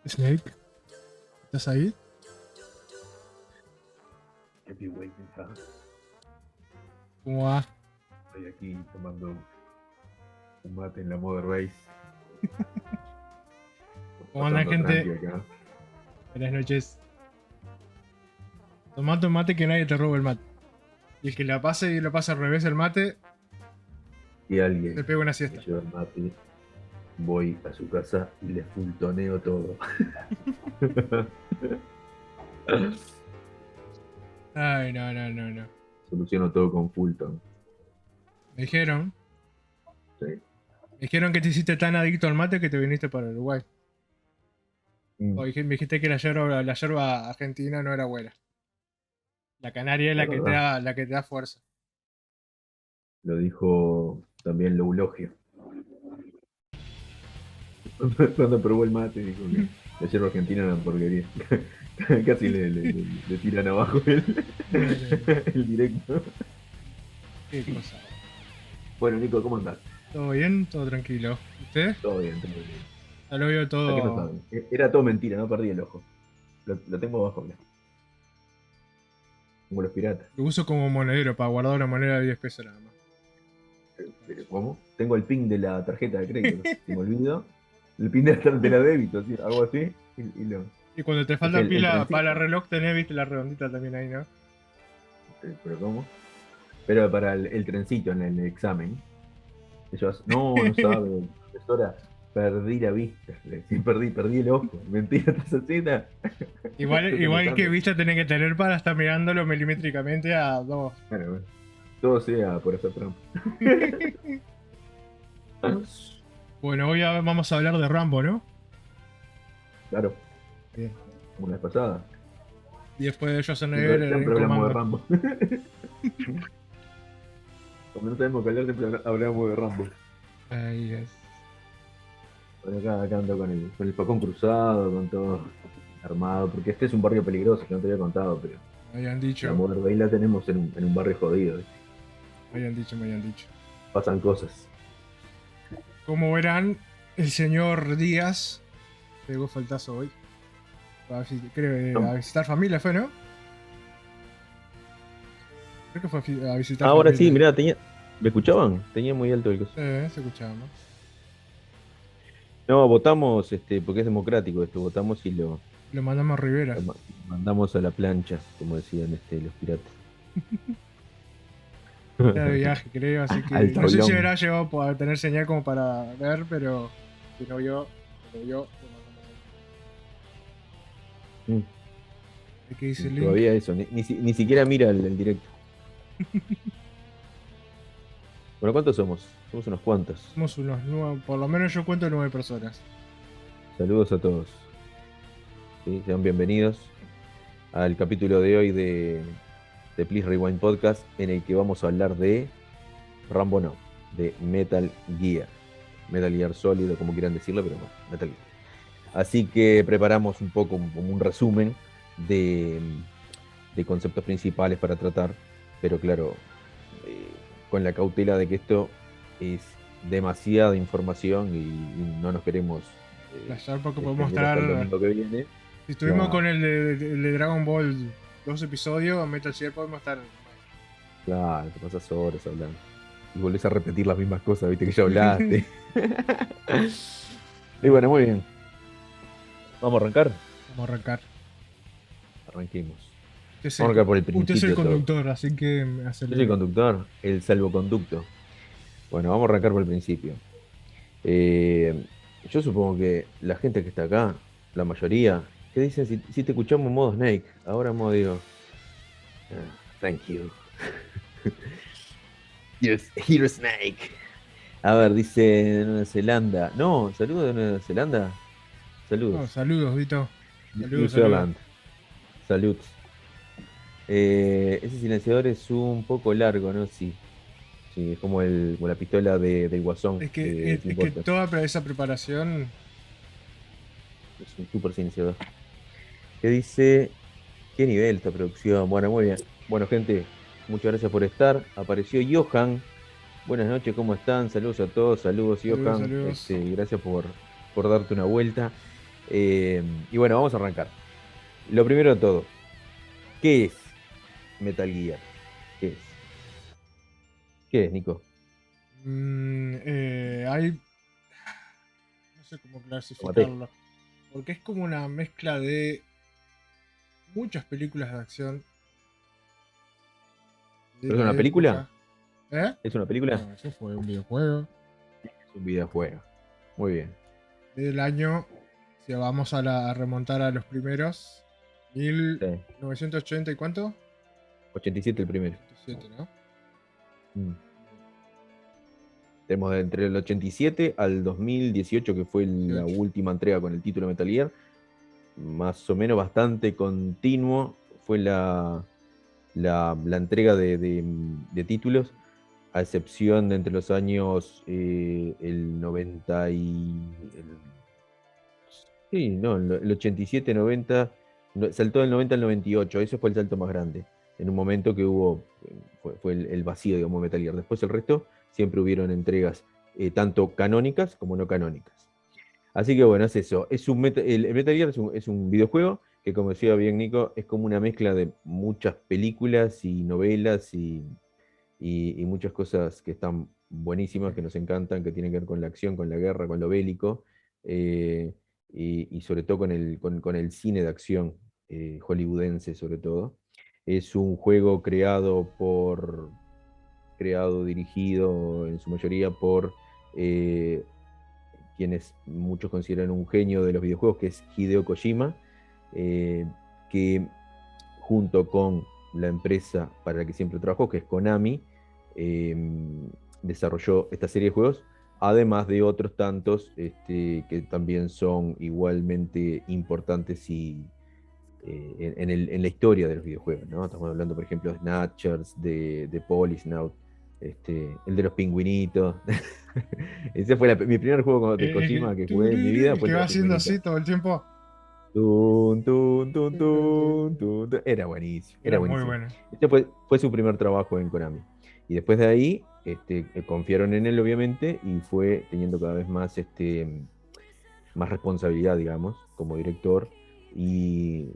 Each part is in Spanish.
Snake, ¿estás ahí? Heavyweight, hija. ¿Cómo va? Estoy aquí tomando un mate en la Mother Base. ¿Cómo anda, Pasando tranqui gente? acá. Buenas noches. Tomate un mate que nadie te robe el mate. Y el que la pase y lo pasa al revés el mate, Y alguien se pega una me siesta. lleva el mate. Voy a su casa y le fultoneo todo. Ay, no, no, no, no. Soluciono todo con Fulton. Me dijeron, Sí. me dijeron que te hiciste tan adicto al mate que te viniste para Uruguay. Mm, O me dijiste que la yerba argentina no era buena. La canaria es es verdad. la que te da fuerza. Lo dijo también Loulogio. Cuando probó el mate, dijo que la yerba argentina era una porquería. Casi le tiran abajo No, no, no. el directo. Qué cosa. Bueno, Nico, ¿cómo andás? ¿Todo bien? ¿Todo tranquilo? ¿Usted? Todo bien, todo bien. Ya lo veo ¿A qué no todo. saben? Era todo mentira, no perdí el ojo. Lo tengo abajo, mirá. Como los piratas. Lo uso como monedero para guardar una moneda de 10 pesos nada más. Pero, ¿cómo? Tengo el pin de la tarjeta de crédito. Si me olvido, el pin de la débito, ¿sí? Hago así y lo. Y cuando te Es falta el pila para el trencito. reloj, tenés, viste, la redondita también ahí, ¿no? Pero, ¿cómo? Pero para el trencito en el examen. Ellos, no, no sabe, profesora, perdí la vista. Sí, perdí el ojo. Mentira, ¿estás haciendo? Igual, Estás en el igual que examen. vista tenés que tener para estar mirándolo milimétricamente a dos. Bueno, bueno, todo sea por hacer trampa. Bueno, hoy vamos a hablar de Rambo, ¿no? Claro, Bien. como la vez pasada. Y después de Siempre, Schwarzenegger en siempre hablamos de comando. Rambo. Como no sabemos qué hablar, siempre hablamos de Rambo. Ahí es. Bueno, acá ando con el facón cruzado, con todo armado, porque este es un barrio peligroso, que no te había contado, pero Me habían la dicho, Mother Bay la tenemos en un barrio jodido, ¿viste? me habían dicho, me habían dicho. Pasan cosas. Como verán, el señor Díaz pegó faltazo hoy. Creo, a No, visitar familia fue, ¿no? Creo que fue a visitar ahora sí, familia. mirá, ¿me escuchaban? Tenía muy alto el coso. Se escuchaba, ¿no? No, votamos, porque es democrático esto, votamos y Lo mandamos a Rivera. lo mandamos a la plancha, como decían los piratas. Era de viaje, creo, así Al que no sé si tablón. habrá llegado a tener señal como para ver, pero si no vio, lo vio, lo mandamos Mm, ahí. Aquí dice el link. Todavía eso, ni siquiera mira el directo. Bueno, ¿cuántos somos? Somos unos cuantos. Somos unos nueve, por lo menos yo cuento 9 personas. Saludos a todos. ¿Sí? Sean bienvenidos al capítulo de hoy de Please Rewind Podcast, en el que vamos a hablar de Rambo no, de Metal Gear. Metal Gear Solid, como quieran decirlo, pero bueno, Metal Gear. Así que preparamos un poco como un resumen de, de conceptos principales para tratar, pero claro, eh, con la cautela de que esto es demasiada información y no nos queremos Flashar porque podemos extender hasta el estar. domingo que viene. Si estuvimos Claro, con el de Dragon Ball 2 episodios, Metal Gear podemos estar. claro, te pasas horas hablando. Y volvés a repetir las mismas cosas, viste que ya hablaste. Y bueno, muy bien. Vamos a arrancar. Vamos a arrancar. Arranquemos. Usted es Vamos a arrancar por el usted es principio el de todo. conductor, así que Yo soy el acelere. conductor, el salvoconducto. Bueno, vamos a arrancar por el principio. Eh, yo supongo que la gente que está acá, la mayoría, ¿qué dicen si te escuchamos en modo Snake? Ahora en modo digo, thank you. Hero Snake. A ver, dice de Nueva Zelanda. No, saludos de Nueva Zelanda. Oh, Saludos. saludos, Vito. New Saludos, saludos. Zealand. Salud. Ese silenciador es un poco largo, ¿no? Sí. Sí, es como la pistola del Guasón Es que, de Tim es que Burton. toda esa preparación. Es un super silenciador. ¿Qué dice? ¿Qué nivel esta producción? Bueno, muy bien. Bueno, gente, muchas gracias por estar. Apareció Johan. Buenas noches, ¿cómo están? Saludos a todos. Saludos, Saludos, Johan. saludos. Gracias por darte una vuelta. Y bueno, vamos a arrancar. Lo primero de todo, ¿qué es Metal Gear? ¿Qué es? ¿Qué es, Nico? Hay. No sé cómo Tomate. clasificarlo. Porque es como una mezcla de muchas películas de acción de ¿Pero es la una película? época. ¿Eh? ¿Es una película? No, eso fue un videojuego. Es un videojuego. Muy bien. Del año, si vamos a remontar a los primeros, Sí. 1980 y cuánto? 87 el primero. 87, ¿no? Mm. Tenemos entre el 87 al 2018, que fue la 18. última entrega con el título Metal Gear, más o menos bastante continuo fue la entrega de títulos, a excepción de entre los años el 90 sí, no, el 87, 90, saltó del 90 al 98, ese fue el salto más grande. En un momento que hubo, fue el vacío, digamos, de Metal Gear. Después el resto siempre hubieron entregas tanto canónicas como no canónicas. Así que bueno, es eso. El Metal Gear es un videojuego que, como decía bien Nico, es como una mezcla de muchas películas y novelas y muchas cosas que están buenísimas, que nos encantan, que tienen que ver con la acción, con la guerra, con lo bélico, eh, y sobre todo con el cine de acción hollywoodense, sobre todo. Es un juego dirigido en su mayoría por eh, quienes muchos consideran un genio de los videojuegos, que es Hideo Kojima, eh, que junto con la empresa para la que siempre trabajó, que es Konami, eh, desarrolló esta serie de juegos, además de otros tantos que también son igualmente importantes en la historia de los videojuegos, ¿no? Estamos hablando, por ejemplo, de Snatchers, de Polysnaut, el de los pingüinitos. Ese fue mi primer juego de Kojima que jugué en mi vida, El fue que el de va los haciendo pingüinitos. así todo el tiempo. Tun, tun, tun, tun, tun, tun. Era buenísimo, era Era muy buenísimo. bueno. Este fue su primer trabajo en Konami. Y después de ahí, confiaron en él, obviamente, y fue teniendo cada vez más responsabilidad, digamos, como director, y,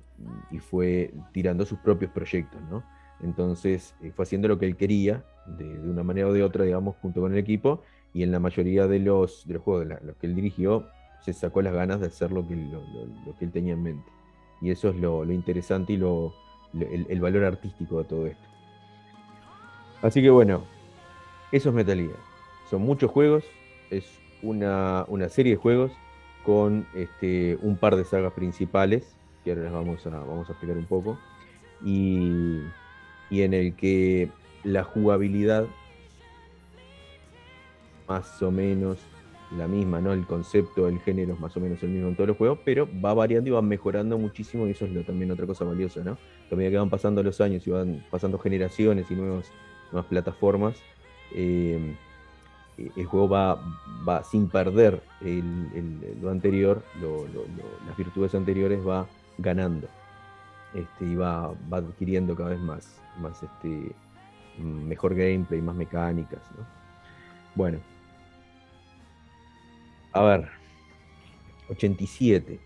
y fue tirando sus propios proyectos, ¿no? Entonces, fue haciendo lo que él quería, de una manera o de otra, digamos, junto con el equipo, y en la mayoría de los juegos los que él dirigió, se sacó las ganas de hacer lo que él tenía en mente. Y eso es lo interesante y el valor artístico de todo esto. Así que bueno, eso es Metal Gear. Son muchos juegos, es una serie de juegos con un par de sagas principales, que ahora las vamos a explicar un poco, y, y en el que la jugabilidad más o menos la misma, ¿no? El concepto, el género es más o menos el mismo en todos los juegos, pero va variando y va mejorando muchísimo, y eso es también otra cosa valiosa, ¿no? Que a medida que van pasando los años y van pasando generaciones y nuevas plataformas, eh, el juego va sin perder lo anterior, las virtudes anteriores va ganando, y va adquiriendo cada vez más mejor gameplay, más mecánicas, ¿no? Bueno, a ver, 87.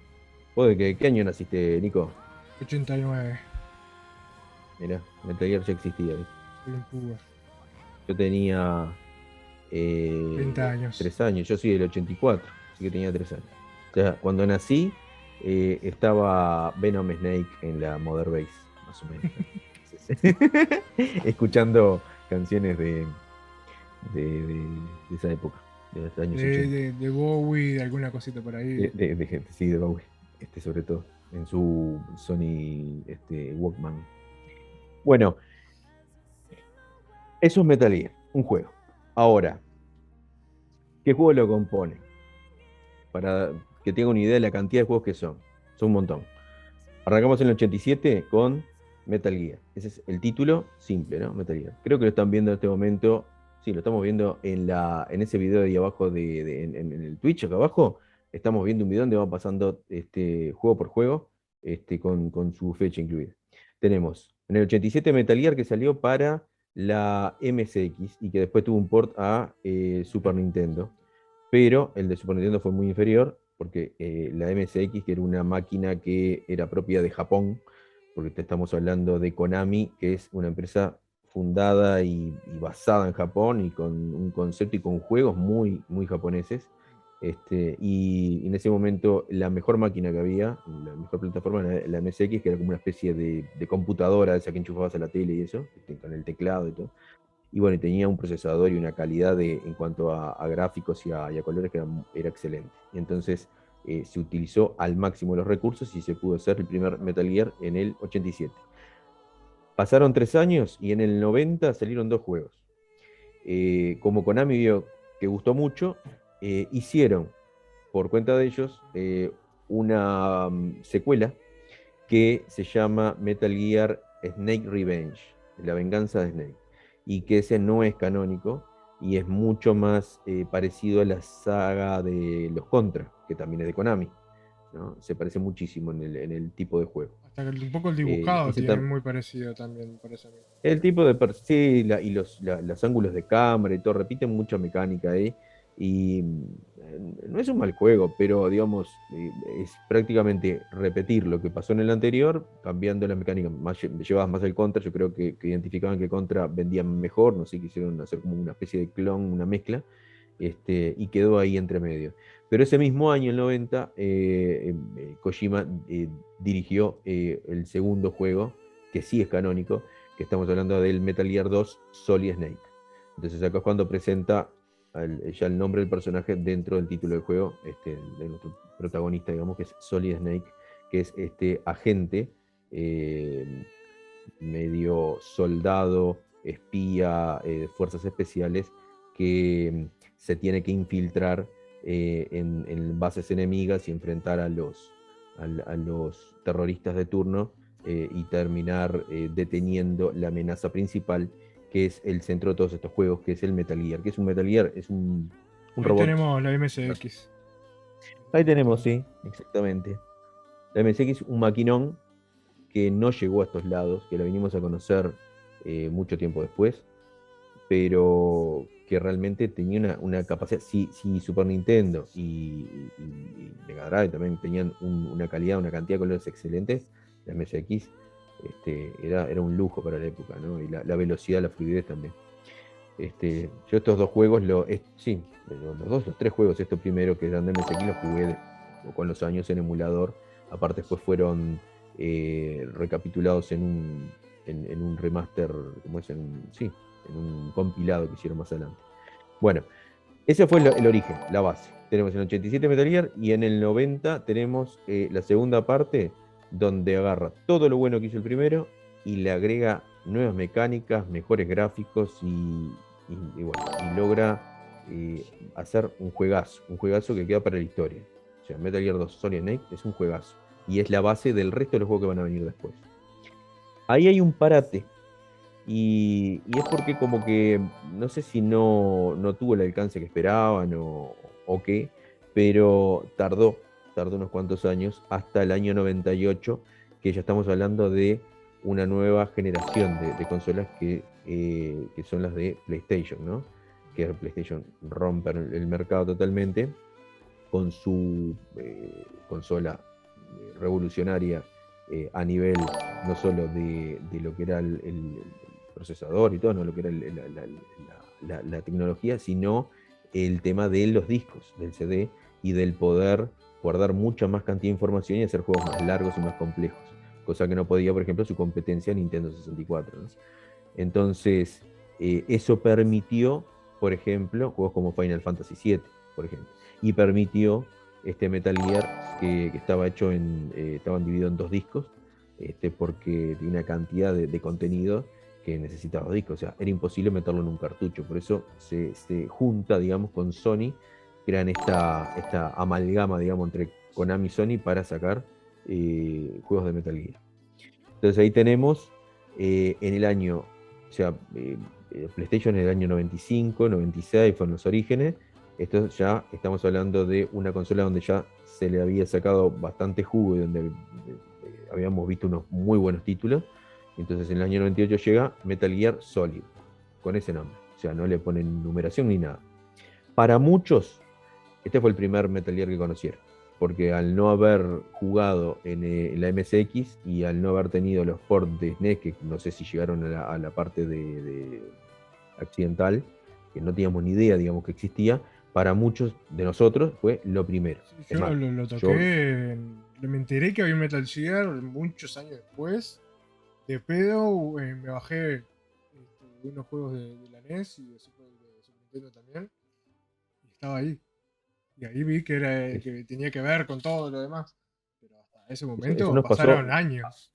¿Vos de qué año naciste, Nico? 89. Mirá, Metal Gear ya existía, ¿viste? Soy un puber. Yo tenía 30 años. 3 años, yo soy del 84, así que tenía 3 años. O sea, cuando nací, estaba Venom Snake en la Mother Base, más o menos, ¿no? Escuchando canciones de esa época, de los años De, 80. de, de Bowie, de alguna cosita por ahí. De gente, sí, de Bowie, sobre todo, en su Sony Walkman. Bueno, eso es Metal Gear, un juego. Ahora, ¿qué juego lo compone? Para que tenga una idea de la cantidad de juegos que son. Son un montón. Arrancamos en el 87 con Metal Gear. Ese es el título simple, ¿no? Metal Gear. Creo que lo están viendo en este momento. Sí, lo estamos viendo en ese video de ahí abajo, en el Twitch, acá abajo. Estamos viendo un video donde va pasando juego por juego, con su fecha incluida. Tenemos en el 87 Metal Gear, que salió para la MSX y que después tuvo un port a Super Nintendo, pero el de Super Nintendo fue muy inferior, porque la MSX, que era una máquina que era propia de Japón, porque te estamos hablando de Konami, que es una empresa fundada y basada en Japón y con un concepto y con juegos muy, muy japoneses. Y en ese momento la mejor máquina que había, la mejor plataforma era la MSX, que era como una especie de computadora esa que enchufabas a la tele y eso, con el teclado y todo. Y bueno, tenía un procesador y una calidad en cuanto a gráficos y a colores que era excelente. Y entonces se utilizó al máximo los recursos y se pudo hacer el primer Metal Gear en el 87. Pasaron 3 años y en el 90 salieron 2 juegos. Como Konami vio que gustó mucho, hicieron por cuenta de ellos una secuela que se llama Metal Gear Snake Revenge, la venganza de Snake, y que ese no es canónico y es mucho más parecido a la saga de los Contra, que también es de Konami, ¿no? Se parece muchísimo en el tipo de juego. Hasta que un poco el dibujado Ese tiene muy parecido también, parece a mí. el tipo de sí, y los ángulos de cámara y todo, repiten mucha mecánica ahí. Y no es un mal juego, pero digamos, es prácticamente repetir lo que pasó en el anterior, cambiando la mecánica. Llevabas más el Contra, yo creo que identificaban que Contra vendía mejor, no sé, quisieron hacer como una especie de clon, una mezcla, y quedó ahí entre medio. Pero ese mismo año, el 90, Kojima dirigió el segundo juego, que sí es canónico, que estamos hablando del Metal Gear 2 Solid Snake. Entonces acá es cuando presenta ya el nombre del personaje dentro del título del juego, de nuestro protagonista, digamos, que es Solid Snake, que es este agente medio soldado, espía, fuerzas especiales, que se tiene que infiltrar en bases enemigas y enfrentar a los terroristas de turno, y terminar deteniendo la amenaza principal, que es el centro de todos estos juegos, que es el Metal Gear. ¿Qué es un Metal Gear? Es un Ahí robot. tenemos la MSX. Ahí tenemos, sí, exactamente. La MSX, un maquinón que no llegó a estos lados, que la vinimos a conocer mucho tiempo después, pero que realmente tenía una capacidad. Si Super Nintendo y Mega Drive también tenían una calidad, una cantidad de colores excelentes, la MSX era un lujo para la época, ¿no? Y la velocidad, la fluidez también. Yo estos dos juegos, sí, los 3 juegos, estos primeros que eran de MSX, los jugué con los años en emulador. Aparte después fueron recapitulados en un remaster, como es, sí, en un compilado que hicieron más adelante. Bueno, ese fue el origen, la base. Tenemos en el 87 Metal Gear y en el 90 tenemos la segunda parte, donde agarra todo lo bueno que hizo el primero y le agrega nuevas mecánicas, mejores gráficos bueno, y logra hacer un juegazo que queda para la historia. O sea, Metal Gear 2 Solid Snake es un juegazo y es la base del resto de los juegos que van a venir después. Ahí hay un parate y es porque como que no sé si no tuvo el alcance que esperaban o qué, pero tardó unos cuantos años, hasta el año 98, que ya estamos hablando de una nueva generación de consolas que son las de PlayStation, ¿no? Que PlayStation rompe el mercado totalmente con su consola revolucionaria, a nivel no solo de lo que era el procesador y todo, no lo que era la tecnología, sino el tema de los discos, del CD y del poder guardar mucha más cantidad de información y hacer juegos más largos y más complejos, cosa que no podía, por ejemplo, su competencia Nintendo 64, ¿no? Entonces, eso permitió, por ejemplo, juegos como Final Fantasy VII, por ejemplo, y permitió este Metal Gear que estaba hecho estaban divididos en 2 discos, porque tenía una cantidad de contenido que necesitaba 2 discos, o sea, era imposible meterlo en un cartucho, por eso se junta, digamos, con Sony, crean esta amalgama, digamos, entre Konami y Sony para sacar juegos de Metal Gear. Entonces ahí tenemos en el año, o sea, PlayStation en el año 95, 96 fueron los orígenes. Esto ya estamos hablando de una consola donde ya se le había sacado bastante jugo y donde habíamos visto unos muy buenos títulos. Entonces en el año 98 llega Metal Gear Solid, con ese nombre. O sea, no le ponen numeración ni nada. Para muchos, este fue el primer Metal Gear que conocieron. porque al no haber jugado en la MSX y al no haber tenido los ports de SNES, que no sé si llegaron a la parte de accidental, que no teníamos ni idea, digamos, que existía, para muchos de nosotros fue lo primero. Sí, Es yo más, lo yo, toqué, me enteré que había Metal Gear muchos años después. De pedo, me bajé unos juegos de la NES y de Super Nintendo también. Y estaba ahí. Y ahí vi que, que tenía que ver con todo lo demás. Pero hasta ese eso momento nos pasaron pasó, años.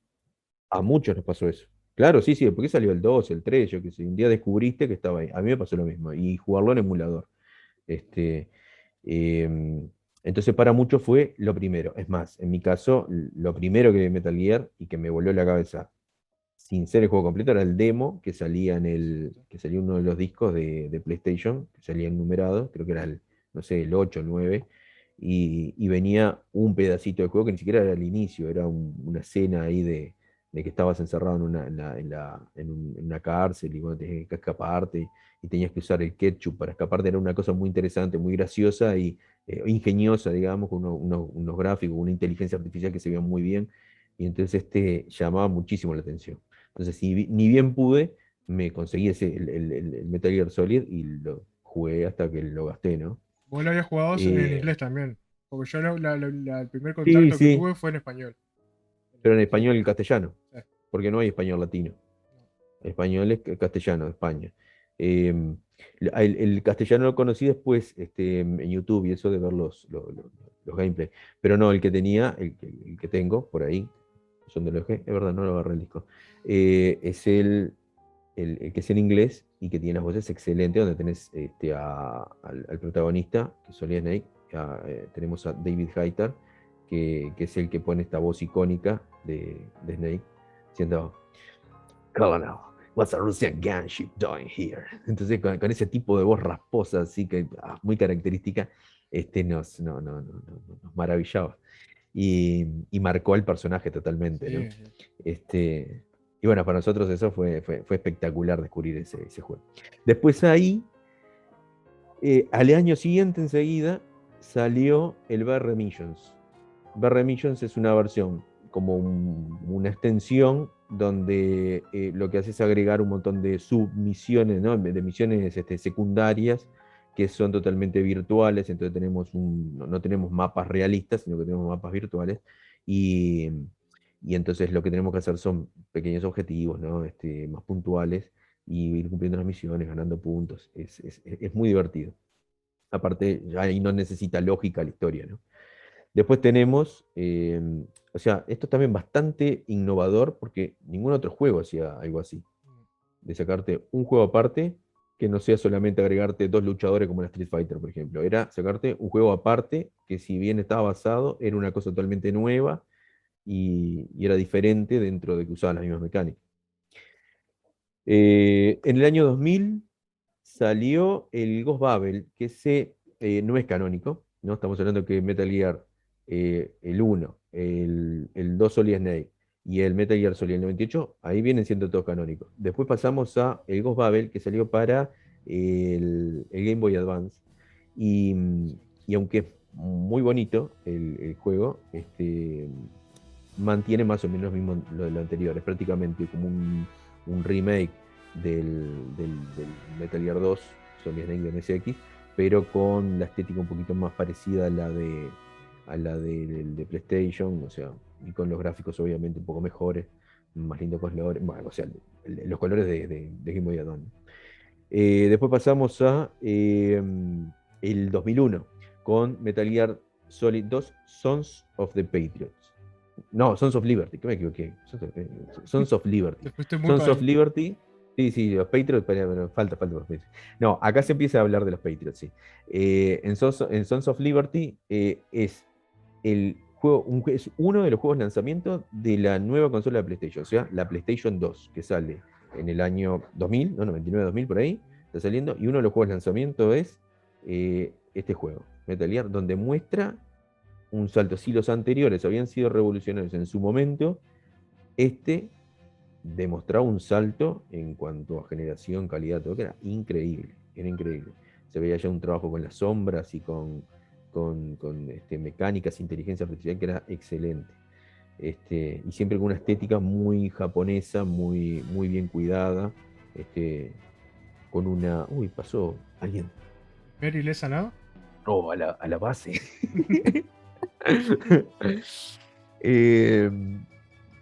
a muchos nos pasó eso. Claro, sí, sí, porque salió el 2 el 3 yo que sé, un día descubriste que estaba ahí. A mí me pasó lo mismo, y jugarlo en emulador. Este, eh, entonces para muchos fue lo primero. Es más, en mi caso, lo primero que vi Metal Gear y que me voló la cabeza, sin ser el juego completo, era el demo que salía que salía uno de los discos de PlayStation, que salía numerado, creo que era no sé, el 8 el 9, y venía un pedacito de juego que ni siquiera era el inicio, era una escena ahí de que estabas encerrado en una cárcel y bueno, tenías que escaparte y tenías que usar el ketchup para escaparte. Era una cosa muy interesante, muy graciosa y ingeniosa, digamos, con unos gráficos, una inteligencia artificial que se veía muy bien. Y entonces llamaba muchísimo la atención. Entonces, ni bien pude, me conseguí el Metal Gear Solid y lo jugué hasta que lo gasté, ¿no? Vos lo habías jugado en Eh, inglés también. Porque yo el primer sí, contacto que sí, tuve fue en español. En la pero en Play. español y castellano, Sí, porque no hay español latino. no. Español es castellano de España. Eh, el castellano lo conocí después en YouTube y eso de ver los gameplays. Pero no, el que tenía, el que tengo por ahí, son de los que, es verdad, no lo agarré el disco. Es el que es en inglés y que tiene las voces excelentes, donde tenés al protagonista, que es Solid Snake, tenemos a David Hayter, que es el que pone esta voz icónica de Snake, diciendo, Colonel, what's a Russian gunship doing here? Entonces, con ese tipo de voz rasposa, así que muy característica, nos maravillaba. Y marcó al personaje totalmente, ¿no? Sí, sí. Este, y bueno, para nosotros eso fue espectacular descubrir ese juego. Después ahí, al año siguiente enseguida, salió el BR Missions. BR Missions es una versión, como una extensión, donde lo que hace es agregar un montón de submisiones, ¿no? De misiones secundarias, que son totalmente virtuales, entonces no tenemos mapas realistas, sino que tenemos mapas virtuales, y, y entonces lo que tenemos que hacer son pequeños objetivos, ¿no? Más puntuales, y ir cumpliendo las misiones, ganando puntos. Es muy divertido. Aparte, ya ahí no necesita lógica la historia, ¿no? Después tenemos, o sea, esto es también bastante innovador porque ningún otro juego hacía algo así, de sacarte un juego aparte que no sea solamente agregarte dos luchadores como en Street Fighter, por ejemplo. Era sacarte un juego aparte que si bien estaba basado, era una cosa totalmente nueva y era diferente dentro de que usaba las mismas mecánicas. En el año 2000 salió el Ghost Babel, que ese no es canónico, ¿no? Estamos hablando que Metal Gear, el uno, el 2 Solid Snake y el Metal Gear Solid el 98, ahí vienen siendo todos canónicos. Después pasamos a el Ghost Babel, que salió para el Game Boy Advance. Y, y aunque es muy bonito el juego, mantiene más o menos mismo lo de lo anterior. Es prácticamente como un remake del Metal Gear 2, Solid Snake de MSX, pero con la estética un poquito más parecida a la de PlayStation, o sea, y con los gráficos obviamente un poco mejores, más lindos colores, bueno, o sea, los colores de Game Boy Advance. Después pasamos a el 2001 con Metal Gear Solid 2 Sons of the Patriots. No, Sons of Liberty, que me equivoqué. Sons of Liberty. Te fuiste muy Sons para of ahí. Liberty. Sí, sí, los Patriots, pero falta los Patriots. No, acá se empieza a hablar de los Patriots, sí. En Sons of Liberty es el juego, es uno de los juegos de lanzamiento de la nueva consola de PlayStation, o sea, la PlayStation 2, que sale en el año 2000, no, 99-2000 por ahí, está saliendo, y uno de los juegos de lanzamiento es este juego, Metal Gear, donde muestra un salto. Si los anteriores habían sido revolucionarios en su momento, este demostraba un salto en cuanto a generación, calidad, todo, que era increíble, era increíble. Se veía ya un trabajo con las sombras y con mecánicas, inteligencia artificial, que era excelente. Y siempre con una estética muy japonesa, muy, muy bien cuidada, con una... Uy, pasó alguien. Mary Lesa, ¿no? Oh, a la base. Eh,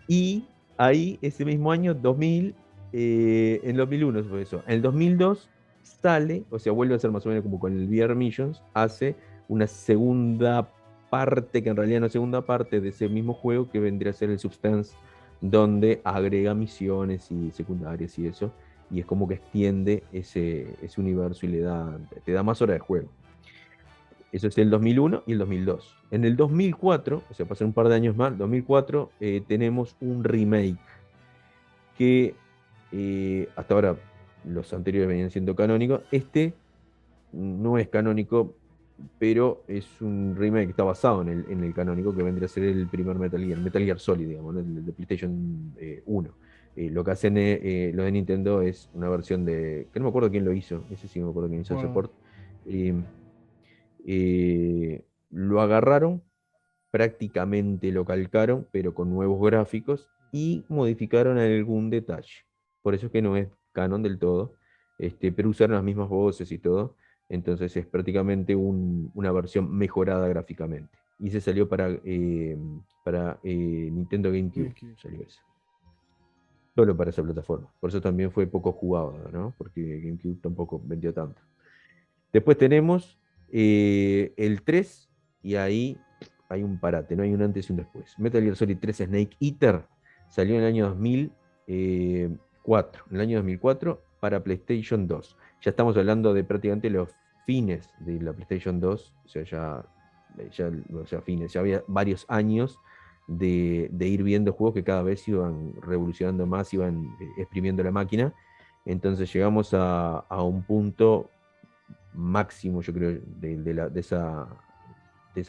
y ahí, ese mismo año, 2000, en 2001 fue eso. En el 2002 sale, o sea, vuelve a ser más o menos como con el VR Missions, hace una segunda parte, que en realidad no es segunda parte de ese mismo juego, que vendría a ser el Substance, donde agrega misiones y secundarias y eso, y es como que extiende ese universo y te da más horas de juego. Eso es el 2001 y el 2002. En el 2004, o sea, pasan un par de años más, 2004, tenemos un remake que hasta ahora los anteriores venían siendo canónicos. Este no es canónico, pero es un remake que está basado en el canónico, que vendría a ser el primer Metal Gear Solid, digamos, ¿no? El de PlayStation 1. Lo que hacen los de Nintendo es una versión que no me acuerdo quién lo hizo, ese sí no me acuerdo quién hizo el Bueno, support. Lo agarraron, prácticamente lo calcaron, pero con nuevos gráficos y modificaron algún detalle. Por eso es que no es canon del todo, pero usaron las mismas voces y todo. Entonces es prácticamente una versión mejorada gráficamente. Y se salió para Nintendo GameCube. GameCube. Salió eso. Solo para esa plataforma. Por eso también fue poco jugado, ¿no? Porque GameCube tampoco vendió tanto. Después tenemos el 3 y ahí hay un parate, no hay un antes y un después. Metal Gear Solid 3 Snake Eater salió en el año 2004, en el año 2004 para PlayStation 2. Ya estamos hablando de prácticamente los fines de la PlayStation 2, o sea, ya había varios años de ir viendo juegos que cada vez iban revolucionando más, iban exprimiendo la máquina. Entonces llegamos a un punto máximo, yo creo, de esa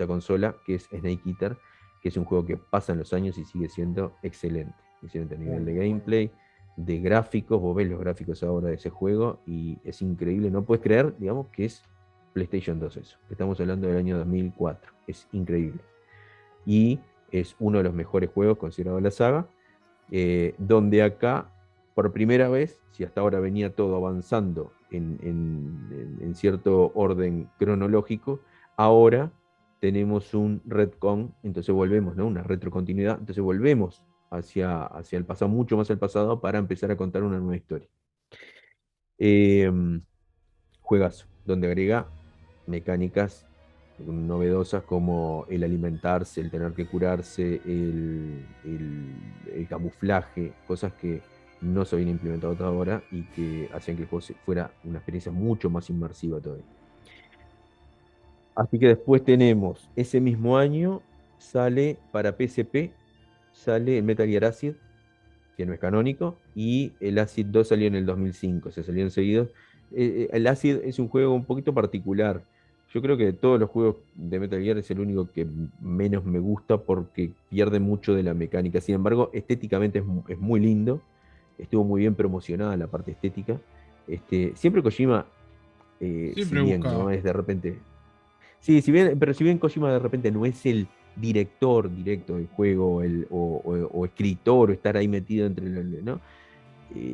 consola, que es Snake Eater, que es un juego que pasan los años y sigue siendo excelente. Excelente a nivel de gameplay, de gráficos. Vos ves los gráficos ahora de ese juego y es increíble. No puedes creer, digamos, que es PlayStation 2 eso. Estamos hablando del año 2004. Es increíble. Y es uno de los mejores juegos considerado la saga, donde acá, por primera vez, si hasta ahora venía todo avanzando en cierto orden cronológico, ahora tenemos un retcon, entonces volvemos, ¿no? Una retrocontinuidad, entonces volvemos hacia el pasado, mucho más al pasado, para empezar a contar una nueva historia. Eh, Juegazo, donde agrega mecánicas novedosas como el alimentarse, el tener que curarse, el camuflaje, cosas que no se habían implementado hasta ahora y que hacían que el juego fuera una experiencia mucho más inmersiva todavía. Así que después tenemos, ese mismo año sale para PSP, sale el Metal Gear Acid, que no es canónico, y el Acid 2 salió en el 2005, se salieron seguidos. El Acid es un juego un poquito particular. Yo creo que de todos los juegos de Metal Gear es el único que menos me gusta porque pierde mucho de la mecánica. Sin embargo, estéticamente es muy lindo, estuvo muy bien promocionada la parte estética. Siempre Kojima, si Siempre bien no busca. es de repente... Sí, pero si bien Kojima de repente no es el director directo del juego o escritor o estar ahí metido entre ¿no?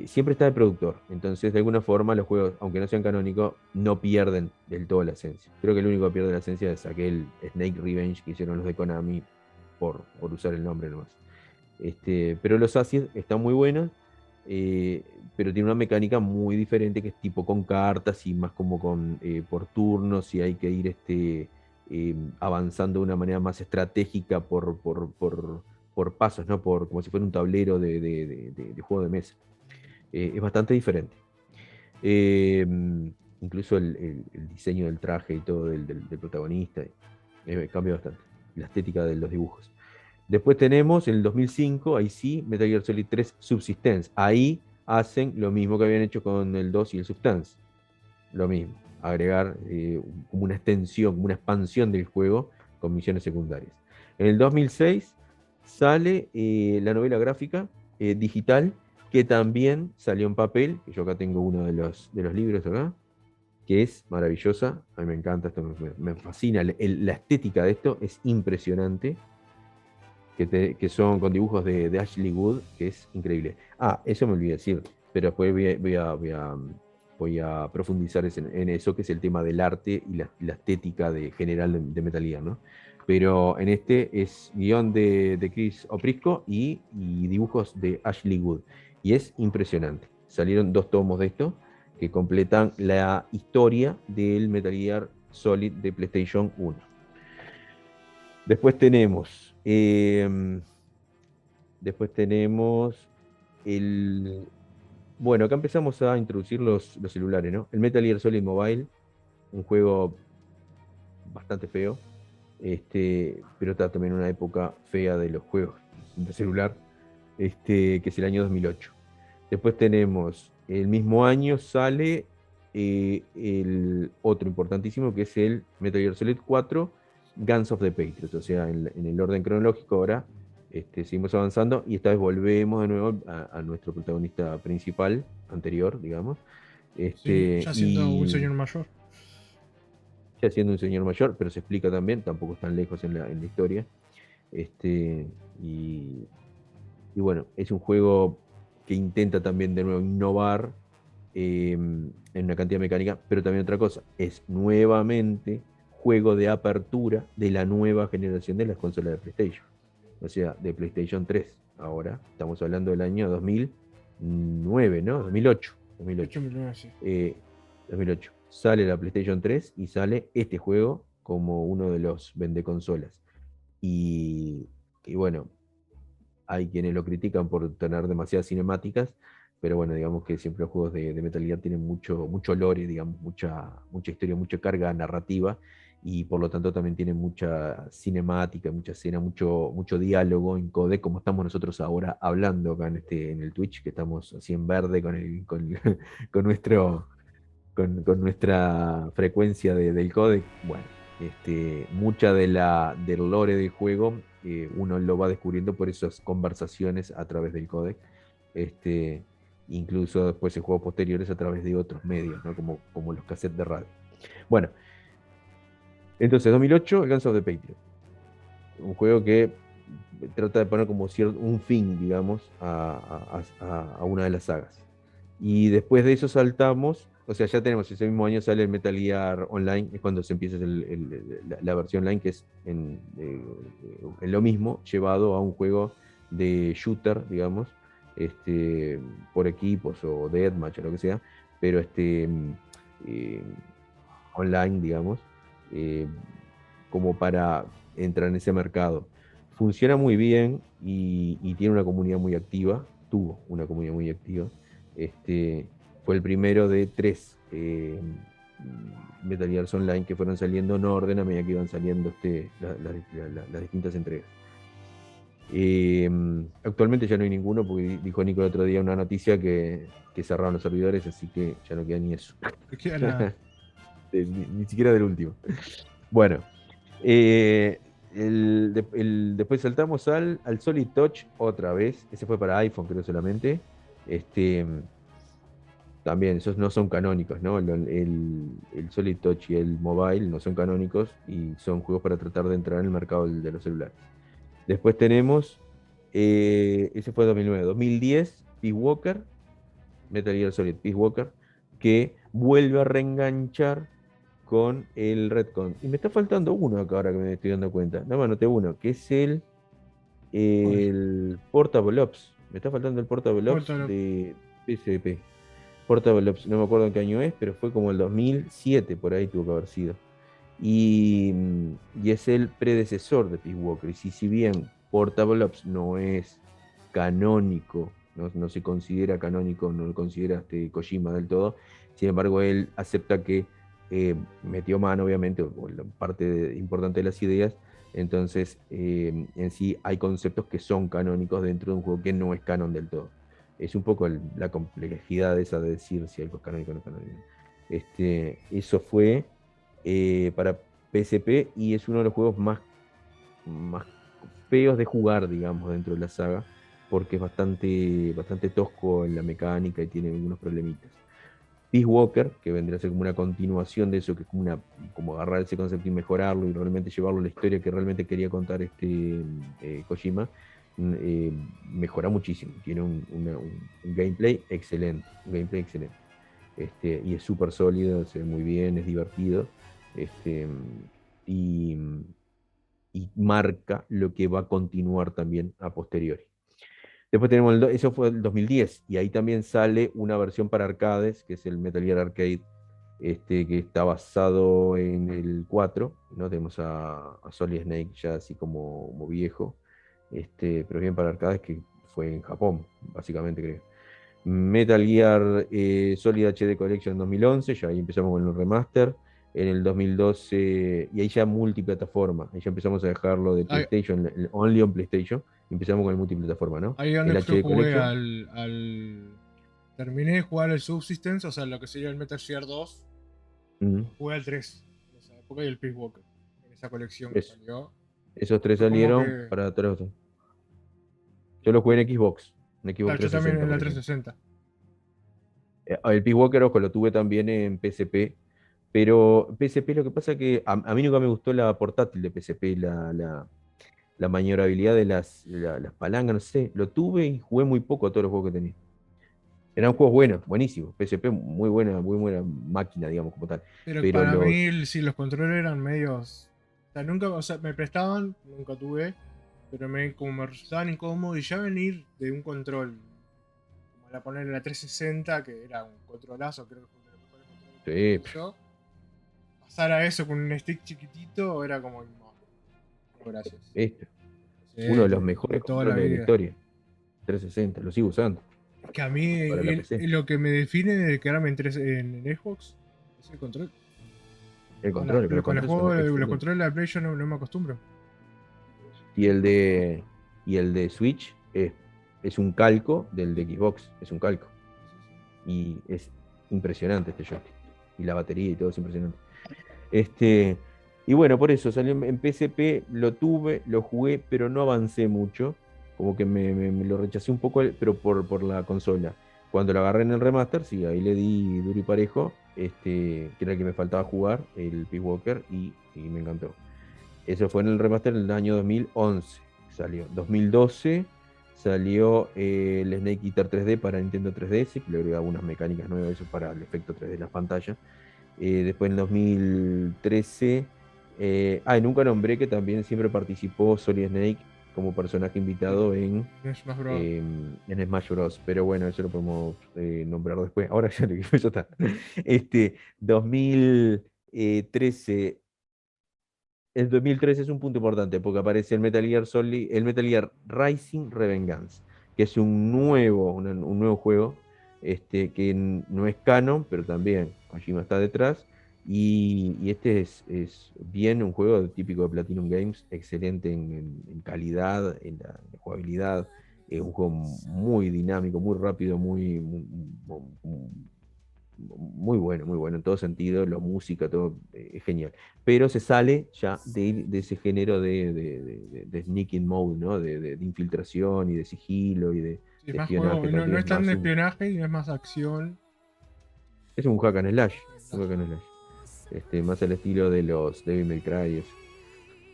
Siempre está el productor. Entonces, de alguna forma, los juegos, aunque no sean canónicos, no pierden del todo la esencia. Creo que el único que pierde la esencia es aquel Snake Revenge que hicieron los de Konami por usar el nombre nomás. Pero los Acid están muy buenos, pero tiene una mecánica muy diferente, que es tipo con cartas y más como por turnos, y hay que ir avanzando de una manera más estratégica por pasos, ¿no? Como si fuera un tablero de juego de mesa. Es bastante diferente. Eh, Incluso el diseño del traje y todo del protagonista cambia bastante. La estética de los dibujos. Después tenemos en el 2005, ahí sí, Metal Gear Solid 3 Subsistence. Ahí hacen lo mismo que habían hecho con el 2 y el Substance. Lo mismo, agregar como una extensión, como una expansión del juego con misiones secundarias. En el 2006 sale la novela gráfica digital, que también salió en papel, que yo acá tengo uno de los libros acá, que es maravillosa. A mí me encanta, esto me fascina. La estética de esto es impresionante. Que son con dibujos de Ashley Wood, que es increíble. Eso me olvidé decir, pero después voy a profundizar en eso, que es el tema del arte y la estética general de Metal Gear, ¿no? Pero en este es guión de Chris Oprisco y dibujos de Ashley Wood. Y es impresionante. Salieron 2 tomos de esto que completan la historia del Metal Gear Solid de PlayStation 1. Después tenemos el. Bueno, acá empezamos a introducir los celulares, ¿no? El Metal Gear Solid Mobile, un juego bastante feo, pero está también en una época fea de los juegos de celular, que es el año 2008. Después tenemos, el mismo año sale el otro importantísimo, que es el Metal Gear Solid 4, Guns of the Patriots. O sea, en el orden cronológico ahora seguimos avanzando y esta vez volvemos de nuevo a nuestro protagonista principal, anterior, digamos. Sí, ya siendo un Y señor mayor. ya siendo un señor mayor, pero se explica también, tampoco están lejos en la historia. Este, y, y bueno, es un juego que intenta también de nuevo innovar en una cantidad mecánica, pero también otra cosa, es nuevamente juego de apertura de la nueva generación de las consolas de PlayStation, o sea, de PlayStation 3. Ahora estamos hablando del año 2009, ¿no? 2008. 2008. 8 millones, sí. 2008. Sale la PlayStation 3 y sale este juego como uno de los vendeconsolas. Y, y bueno, hay quienes lo critican por tener demasiadas cinemáticas, pero bueno, digamos que siempre los juegos de Metal Gear tienen mucho lore, digamos, mucha historia, mucha carga narrativa, y por lo tanto también tienen mucha cinemática, mucha escena, mucho diálogo en codec, como estamos nosotros ahora hablando acá en el Twitch, que estamos así en verde con nuestro, con nuestra frecuencia del codec. Bueno, mucha del lore del juego uno lo va descubriendo por esas conversaciones a través del codec. Este, Incluso después en juegos posteriores a través de otros medios, ¿no? Como los cassettes de radio. Bueno, entonces 2008, Guns of the Patriot. Un juego que trata de poner como un fin, digamos, a una de las sagas. Y después de eso saltamos, o sea, ya tenemos, ese mismo año sale el Metal Gear Online, es cuando se empieza la versión online, que es en lo mismo, llevado a un juego de shooter, digamos, por equipos o deathmatch o lo que sea, pero eh, online, digamos, eh, como para entrar en ese mercado. Funciona muy bien y tiene una comunidad muy activa, tuvo una comunidad muy activa. Fue el primero de 3 Metal Gear Online que fueron saliendo en orden a medida que iban saliendo las distintas entregas. Actualmente ya no hay ninguno, porque dijo Nico el otro día una noticia que cerraron los servidores, así que ya no queda ni eso. No queda nada. Ni siquiera del último. Bueno, después saltamos al Solid Touch otra vez. Ese fue para iPhone, creo solamente. También, esos no son canónicos, ¿no? El Solid Touch y el Mobile no son canónicos y son juegos para tratar de entrar en el mercado de los celulares. Después tenemos, ese fue 2009. 2010, Peace Walker, Metal Gear Solid Peace Walker, que vuelve a reenganchar con el Redcon. Y me está faltando uno acá ahora que me estoy dando cuenta. No me anoté uno, que es el Portable Ops. Me está faltando el Portable Ops de PSP. Portable Ops, no me acuerdo en qué año es, pero fue como el 2007, por ahí tuvo que haber sido. Y es el predecesor de Peace Walker. Y si bien Portable Ops no es canónico, no se considera canónico, no lo considera Kojima del todo, sin embargo él acepta que metió mano, obviamente, o la parte importante de las ideas. Entonces, en sí hay conceptos que son canónicos dentro de un juego que no es canon del todo. Es un poco la complejidad esa de decir si algo es canónico o no es canónico. Eso fue para PSP y es uno de los juegos más feos de jugar, digamos, dentro de la saga, porque es bastante tosco en la mecánica y tiene algunos problemitas. Peace Walker, que vendría a ser como una continuación de eso, que es como agarrar ese concepto y mejorarlo y realmente llevarlo a la historia que realmente quería contar Kojima, mejora muchísimo. Tiene un gameplay excelente, y es súper sólido, se ve muy bien, es divertido, este, y, y marca lo que va a continuar también a posteriori. Después tenemos eso fue el 2010, y ahí también sale una versión para arcades, que es el Metal Gear Arcade, que está basado en el 4, ¿no? Tenemos a Solid Snake ya así como viejo, pero bien para arcades, que fue en Japón, básicamente creo. Metal Gear Solid HD Collection en 2011, ya ahí empezamos con el remaster. En el 2012, y ahí ya multiplataforma, ahí ya empezamos a dejarlo de Ahí, PlayStation, only on PlayStation, y empezamos con el multiplataforma, ¿no? ahí donde El yo HD jugué Collection. terminé de jugar el Subsistence, o sea, lo que sería el Metal Gear 2. Mm, Jugué al 3 en esa época y el Peace Walker en esa colección que eso. salió. Esos tres Fue como salieron que. para atrás. Yo lo jugué en Xbox Claro, yo también 360, en la por ejemplo. 360. El Peace Walker, ojo, lo tuve también en PSP, pero PSP lo que pasa es que a mí nunca me gustó la portátil de PSP, la maniobrabilidad de las palancas, no sé. Lo tuve y jugué muy poco a todos los juegos que tenía. Eran juegos buenos, buenísimos. PSP, muy buena máquina, digamos, como tal. Pero Pero para los. mí, sí, los controles eran medios. O sea, nunca, o sea, me prestaban, nunca tuve. Pero como me resultaban incómodos y ya venir de un control, como la poner en la 360, que era un controlazo, creo que fue uno de los mejores controles que Sí, tuve yo. Pasar a eso con un stick chiquitito era como, no, no, gracias. este, Sí, uno de los de mejores toda la controles de la vida. historia. 360, lo sigo usando Es que a mí para la PC. lo que me define de quedarme en Xbox es el control. El control, pero los Con controles son los excelentes. controles de la Play yo no me acostumbro. Y el de Switch es un calco del de Xbox, es un calco. Y es impresionante este joystick. Y la batería y todo es impresionante. Este, y bueno, por eso salió en PSP, lo tuve, lo jugué, pero no avancé mucho. Como que me lo rechacé un poco, pero por la consola. Cuando lo agarré en el remaster, sí, ahí le di duro y parejo, que era el que me faltaba jugar, el Peace Walker, y me encantó. Eso fue en el remaster del año 2011. Salió 2012. Salió el Snake Eater 3D para Nintendo 3DS, que le agregaba unas mecánicas nuevas eso para el efecto 3D de las pantallas. Después en 2013. Y nunca nombré que también siempre participó Solid Snake como personaje Sí, invitado en Smash Bros. en Smash Bros. Pero bueno, eso lo podemos nombrar después. Ahora ya lo que ya está. 2013. El 2013 es un punto importante porque aparece el Metal Gear Solid, el Metal Gear Rising Revengeance, que es un nuevo juego, que no es canon, pero también Kojima está detrás. Y este es bien un juego típico de Platinum Games, excelente en calidad, en la jugabilidad. Es un juego muy dinámico, muy rápido, muy bueno en todo sentido, la música, todo es genial. Pero se sale ya de ese género de sneaking mode, ¿no? De infiltración y de sigilo y de, Sí, es de más juego, espionaje. En no realidad es tan de espionaje y no es más acción. es un hack and slash. Un Slash. hack and slash. Más al estilo de los Devil May Cry. Eso.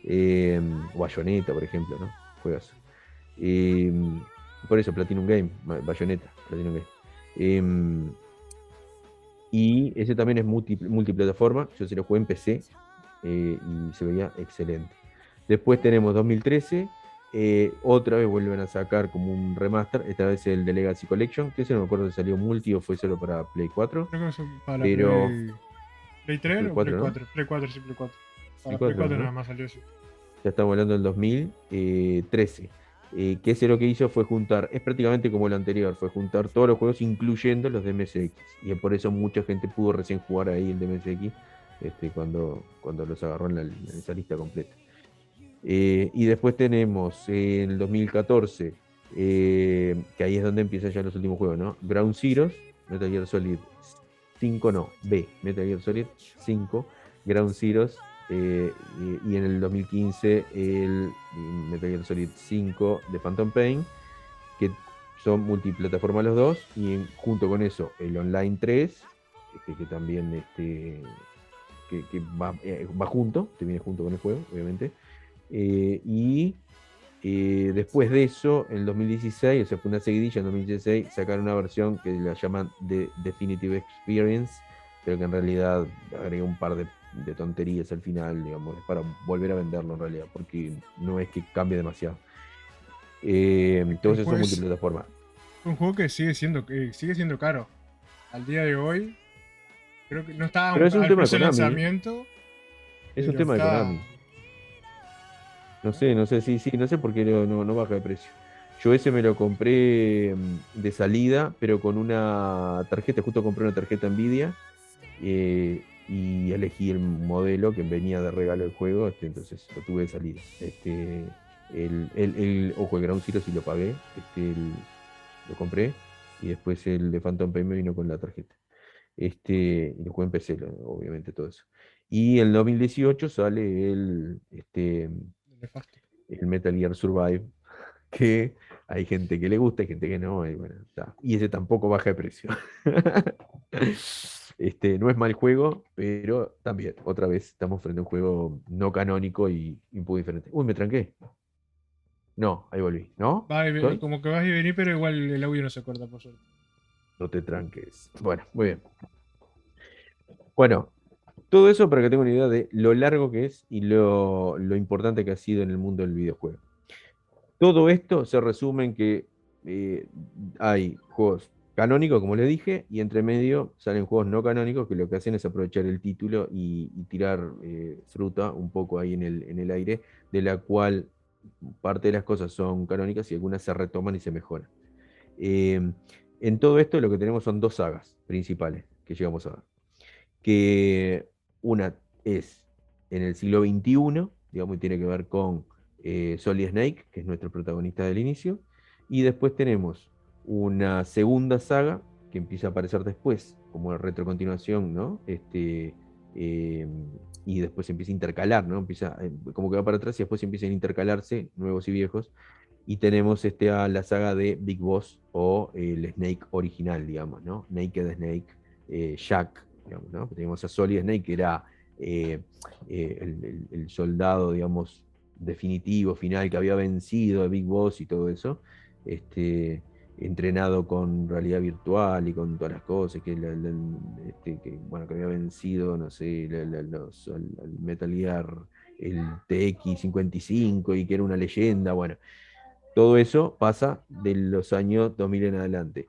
Eh, Bayonetta, por ejemplo, ¿no? Juegas. Eh, por eso, Platinum Game, Bayonetta, Platinum Game. Eh, Y ese también es multiplataforma. Yo se lo jugué en PC y se veía excelente. Después tenemos 2013. Otra vez vuelven a sacar como un remaster. Esta vez el de Legacy Collection. Que ese no me acuerdo si salió multi o fue solo para Play 4. Creo que es para Pero Play 3 Play o Play 4, ¿no? 4. Play 4, sí, Play 4. Play Para Play 4, 4 ¿no? nada más salió eso. Ya estamos hablando del 2013. Que ese lo que hizo fue juntar, es prácticamente como el anterior, fue juntar todos los juegos incluyendo los de MSX. Y por eso mucha gente pudo recién jugar ahí el de MSX cuando los agarró en esa lista completa. Y después tenemos el 2014, que ahí es donde empiezan ya los últimos juegos, ¿no? Ground Zeroes, Metal Gear Solid 5, no, Metal Gear Solid 5, Ground Zeroes, y en el 2015 el Metal Gear Solid 5 de Phantom Pain, que son multiplataforma los dos, y junto con eso el Online 3, que también que va junto, te viene junto con el juego, obviamente. Y después de eso, en el 2016, o sea, fue una seguidilla, en 2016 sacaron una versión que la llaman The Definitive Experience, pero que en realidad agrega un par de tonterías al final, digamos, es para volver a venderlo en realidad, porque no es que cambie demasiado. Entonces son Después, multiplataformas. un juego que sigue siendo caro. Al día de hoy, creo que no está Pero es un al tema de precio de Konami, ¿eh? lanzamiento, Es un pero tema de está. Konami. No sé, sí, no sé por qué no baja de precio. Yo ese me lo compré de salida, pero con una tarjeta, justo compré una tarjeta Nvidia y elegí el modelo que venía de regalo el juego, entonces lo tuve de salida. Ojo, el Ground Zero sí lo pagué, lo compré, y después el de Phantom Pain me vino con la tarjeta. Y lo jugué en PC, obviamente todo eso. Y en 2018 sale Nefasto. el Metal Gear Survive, que hay gente que le gusta, hay gente que no, y bueno, está. Y ese tampoco baja de precio. No es mal juego, pero también, otra vez, estamos frente a un juego no canónico y un poco diferente. Uy, me tranqué. No, ahí volví. ¿No? ¿Estoy? Como que vas y venís, pero igual el audio no se corta, por suerte. No te tranques. Bueno, muy bien. Bueno, todo eso para que tenga una idea de lo largo que es y lo importante que ha sido en el mundo del videojuego. Todo esto se resume en que eh, hay juegos canónicos, como les dije, y entre medio salen juegos no canónicos que lo que hacen es aprovechar el título y tirar fruta un poco ahí en el aire, de la cual parte de las cosas son canónicas y algunas se retoman y se mejoran. Eh, en todo esto lo que tenemos son dos sagas principales que llegamos a ver, que una es en el siglo XXI, digamos, y tiene que ver con Solid Snake, que es nuestro protagonista del inicio, y después tenemos una segunda saga que empieza a aparecer después, como retrocontinuación, ¿no? Eh, y después empieza a intercalar, ¿no? Empieza, como que va para atrás y después empiezan a intercalarse nuevos y viejos. Y tenemos la saga de Big Boss o el Snake original, digamos, ¿no? Naked Snake, Jack, digamos, ¿no? Tenemos a Solid Snake, que era el soldado, digamos, definitivo, final, que había vencido a Big Boss y todo eso, entrenado con realidad virtual y con todas las cosas, bueno, que había vencido, no sé, al Metal Gear, el TX-55 y que era una leyenda, bueno. Todo eso pasa de los años 2000 en adelante,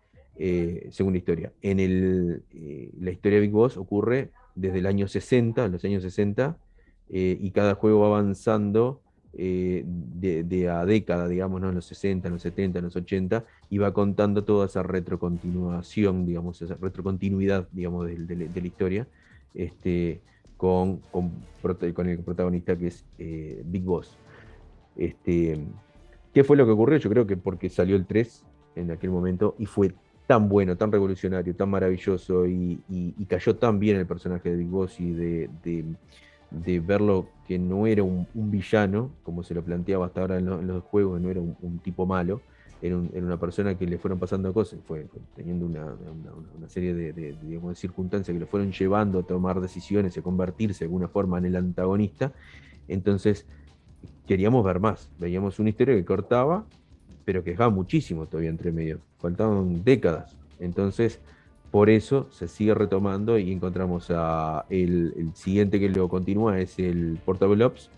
según la historia. La historia de Big Boss ocurre desde el año 60, los años 60, y cada juego va avanzando de a década, digamos, ¿no? En los 60, en los 70, en los 80, y va contando toda esa retrocontinuación, digamos, esa retrocontinuidad, digamos, de la historia, con el protagonista que es Big Boss. Este, ¿Qué fue lo que ocurrió? Yo creo que porque salió el 3 en aquel momento y fue tan bueno, tan revolucionario, tan maravilloso y cayó tan bien el personaje de Big Boss y de verlo que no era un villano, como se lo planteaba hasta ahora en los juegos, no era un tipo malo, era una persona que le fueron pasando cosas, fue teniendo una serie digamos, de circunstancias que lo fueron llevando a tomar decisiones y a convertirse de alguna forma en el antagonista. Entonces queríamos ver más. Veíamos una historia que cortaba, pero que dejaba muchísimo todavía entre medio. Faltaban décadas. Entonces, por eso se sigue retomando y encontramos el siguiente que lo continúa, es el Portable Ops,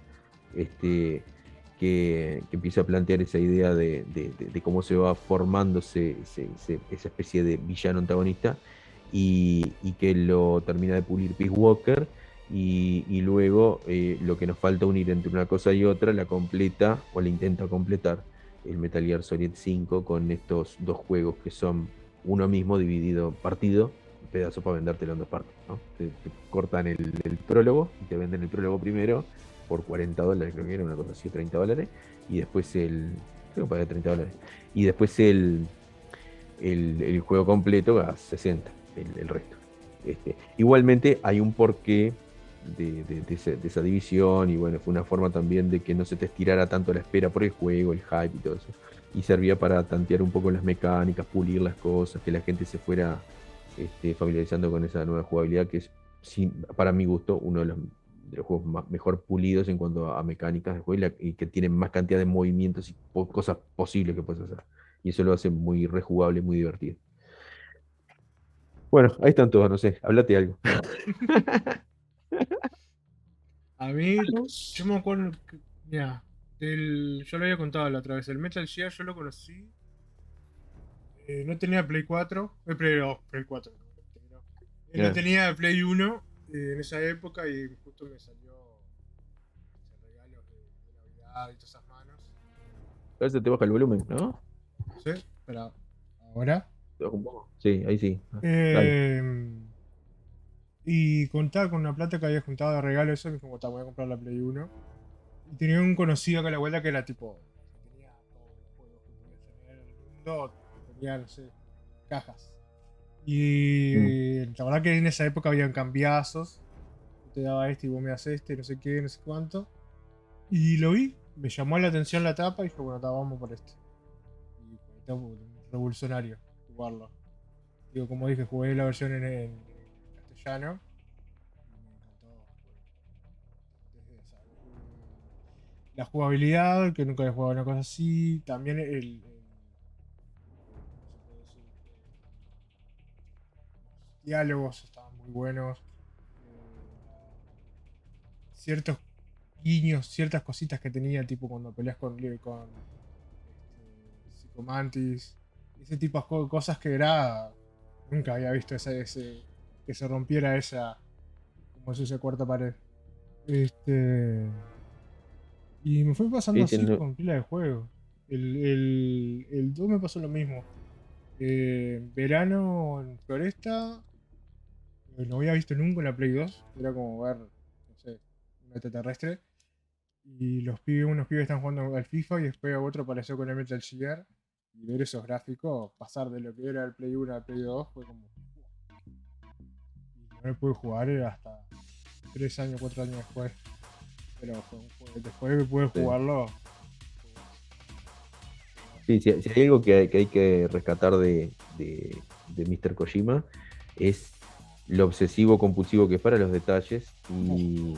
que empieza a plantear esa idea de cómo se va formándose esa especie de villano antagonista y que lo termina de pulir Peace Walker y luego lo que nos falta unir entre una cosa y otra la completa o la intenta completar el Metal Gear Solid 5 con estos dos juegos que son uno mismo dividido, partido, un pedazo para vendértelo en dos partes, ¿no? Te cortan el prólogo y te venden el prólogo primero por $40, creo que era una cosa así, $30, y después creo que pagué $30, y después el juego completo a 60, el resto. Igualmente hay un porqué de esa división y bueno, fue una forma también de que no se te estirara tanto la espera por el juego, el hype y todo eso. Y servía para tantear un poco las mecánicas, pulir las cosas, que la gente se fuera familiarizando con esa nueva jugabilidad que es, para mi gusto, uno de los juegos mejor pulidos en cuanto a mecánicas de juego y que tienen más cantidad de movimientos y cosas posibles que puedes hacer. Y eso lo hace muy rejugable, muy divertido. Bueno, ahí están todos, no sé, hablate algo. A mí, yo me acuerdo que, mira, yo lo había contado la otra vez, el Metal Gear yo lo conocí, no tenía Play 4, Play 4, no, no Ya. tenía Play 1 en esa época y justo me salió regalos de Navidad y todas esas manos. A ver si te baja el volumen, ¿no? No sé, pero ahora. Te baja un poco. Sí, ahí sí. Dale. Eh, y contaba con una plata que había juntado de regalo, eso, me dijo, "Tá, voy a comprar la Play 1". Y tenía un conocido acá a la vuelta que era tipo, que tenía todos los juegos que podías tener en el mundo, tenía, no sé, cajas. Mm. Y la verdad que en esa época habían cambiazos. Yo te daba este y vos me das este, no sé qué, no sé cuánto. Y lo vi, me llamó la atención la tapa y dije, bueno, tá, vamos por este. Y está revolucionario jugarlo. Digo, como dije, jugué la versión en castellano y me encantó. Desde la jugabilidad, que nunca había jugado una cosa así. También ¿cómo se puede decir? Los diálogos estaban muy buenos. Ciertos guiños, ciertas cositas que tenía, tipo cuando peleas con Psicomantis. Ese tipo de cosas que era. Nunca había visto que se rompiera esa. Como si esa cuarta pared. Este. Y me fue pasando Sí, sí, así con pila de juegos. El 2 me pasó lo mismo. Verano en Floresta, no había visto nunca en la Play 2. Era como ver, no sé, un extraterrestre. Y unos pibes están jugando al FIFA y después otro apareció con el Metal Gear. Y ver esos gráficos, pasar de lo que era el Play 1 al Play 2, fue como. Y no me pude jugar hasta 3 años, 4 años después. Pero fue un juego. Después que pude sí. jugarlo. Sí, si hay algo que hay que rescatar de Mr. Kojima es lo obsesivo compulsivo que es para los detalles y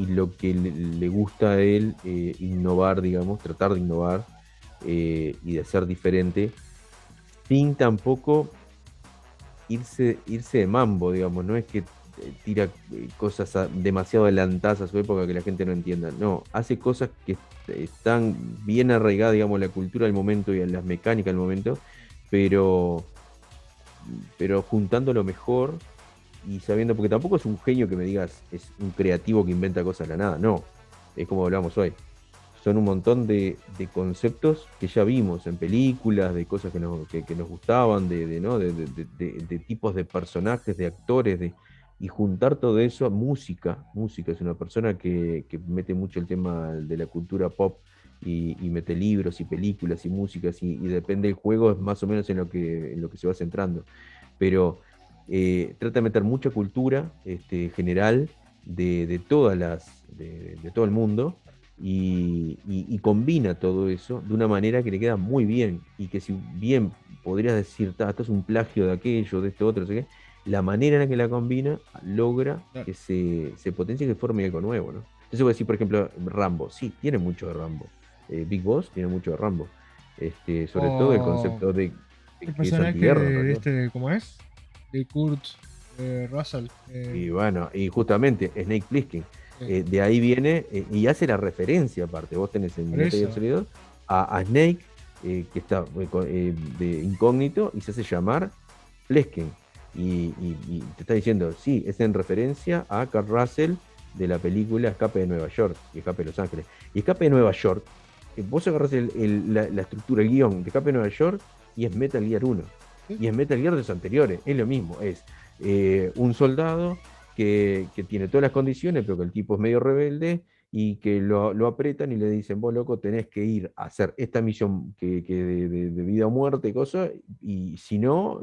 lo que le gusta a él innovar, digamos, tratar de innovar y de ser diferente, sin tampoco irse de mambo, digamos, no es que tira cosas demasiado adelantadas a su época que la gente no entienda, no, hace cosas que están bien arraigadas, digamos, en la cultura del momento y en las mecánicas del momento, pero, pero juntando lo mejor y sabiendo, porque tampoco es un genio que me digas, es un creativo que inventa cosas de la nada, no, es como hablamos hoy. Son un montón de conceptos que ya vimos en películas, de cosas que nos gustaban, ¿no? de tipos de personajes, de actores, y juntar todo eso a música. Música es una persona que mete mucho el tema de la cultura pop y mete libros y películas y músicas, y depende del juego, es más o menos en lo que se va centrando. Pero trata de meter mucha cultura general de todas de todo el mundo y combina todo eso de una manera que le queda muy bien y que si bien podrías decir, esto es un plagio de aquello, de esto otro, no sé qué, la manera en la que la combina logra Claro. que se potencie y que forme algo nuevo, ¿no? Entonces voy a decir, por ejemplo, Rambo, sí, tiene mucho de Rambo. Big Boss tiene mucho de Rambo. Sobre todo el O concepto de el que es personaje antiguerra en de realidad. este, ¿cómo es? De Kurt Russell. Y bueno, y justamente Snake Plissken, Sí, de ahí viene, y hace la referencia aparte, vos tenés en por Metal Gear eso. Solid 2 a Snake, que está de incógnito y se hace llamar Plissken. Y te está diciendo, sí, es en referencia a Kurt Russell de la película Escape de Nueva York y Escape de Los Ángeles. Y Escape de Nueva York, vos agarrás la estructura, el guión de Escape de Nueva York y es Metal Gear 1. Sí, Y es Metal Gear de los anteriores, es lo mismo, es un soldado que tiene todas las condiciones, pero que el tipo es medio rebelde y que lo apretan y le dicen, vos loco, tenés que ir a hacer esta misión que de vida o muerte, cosa, y si no,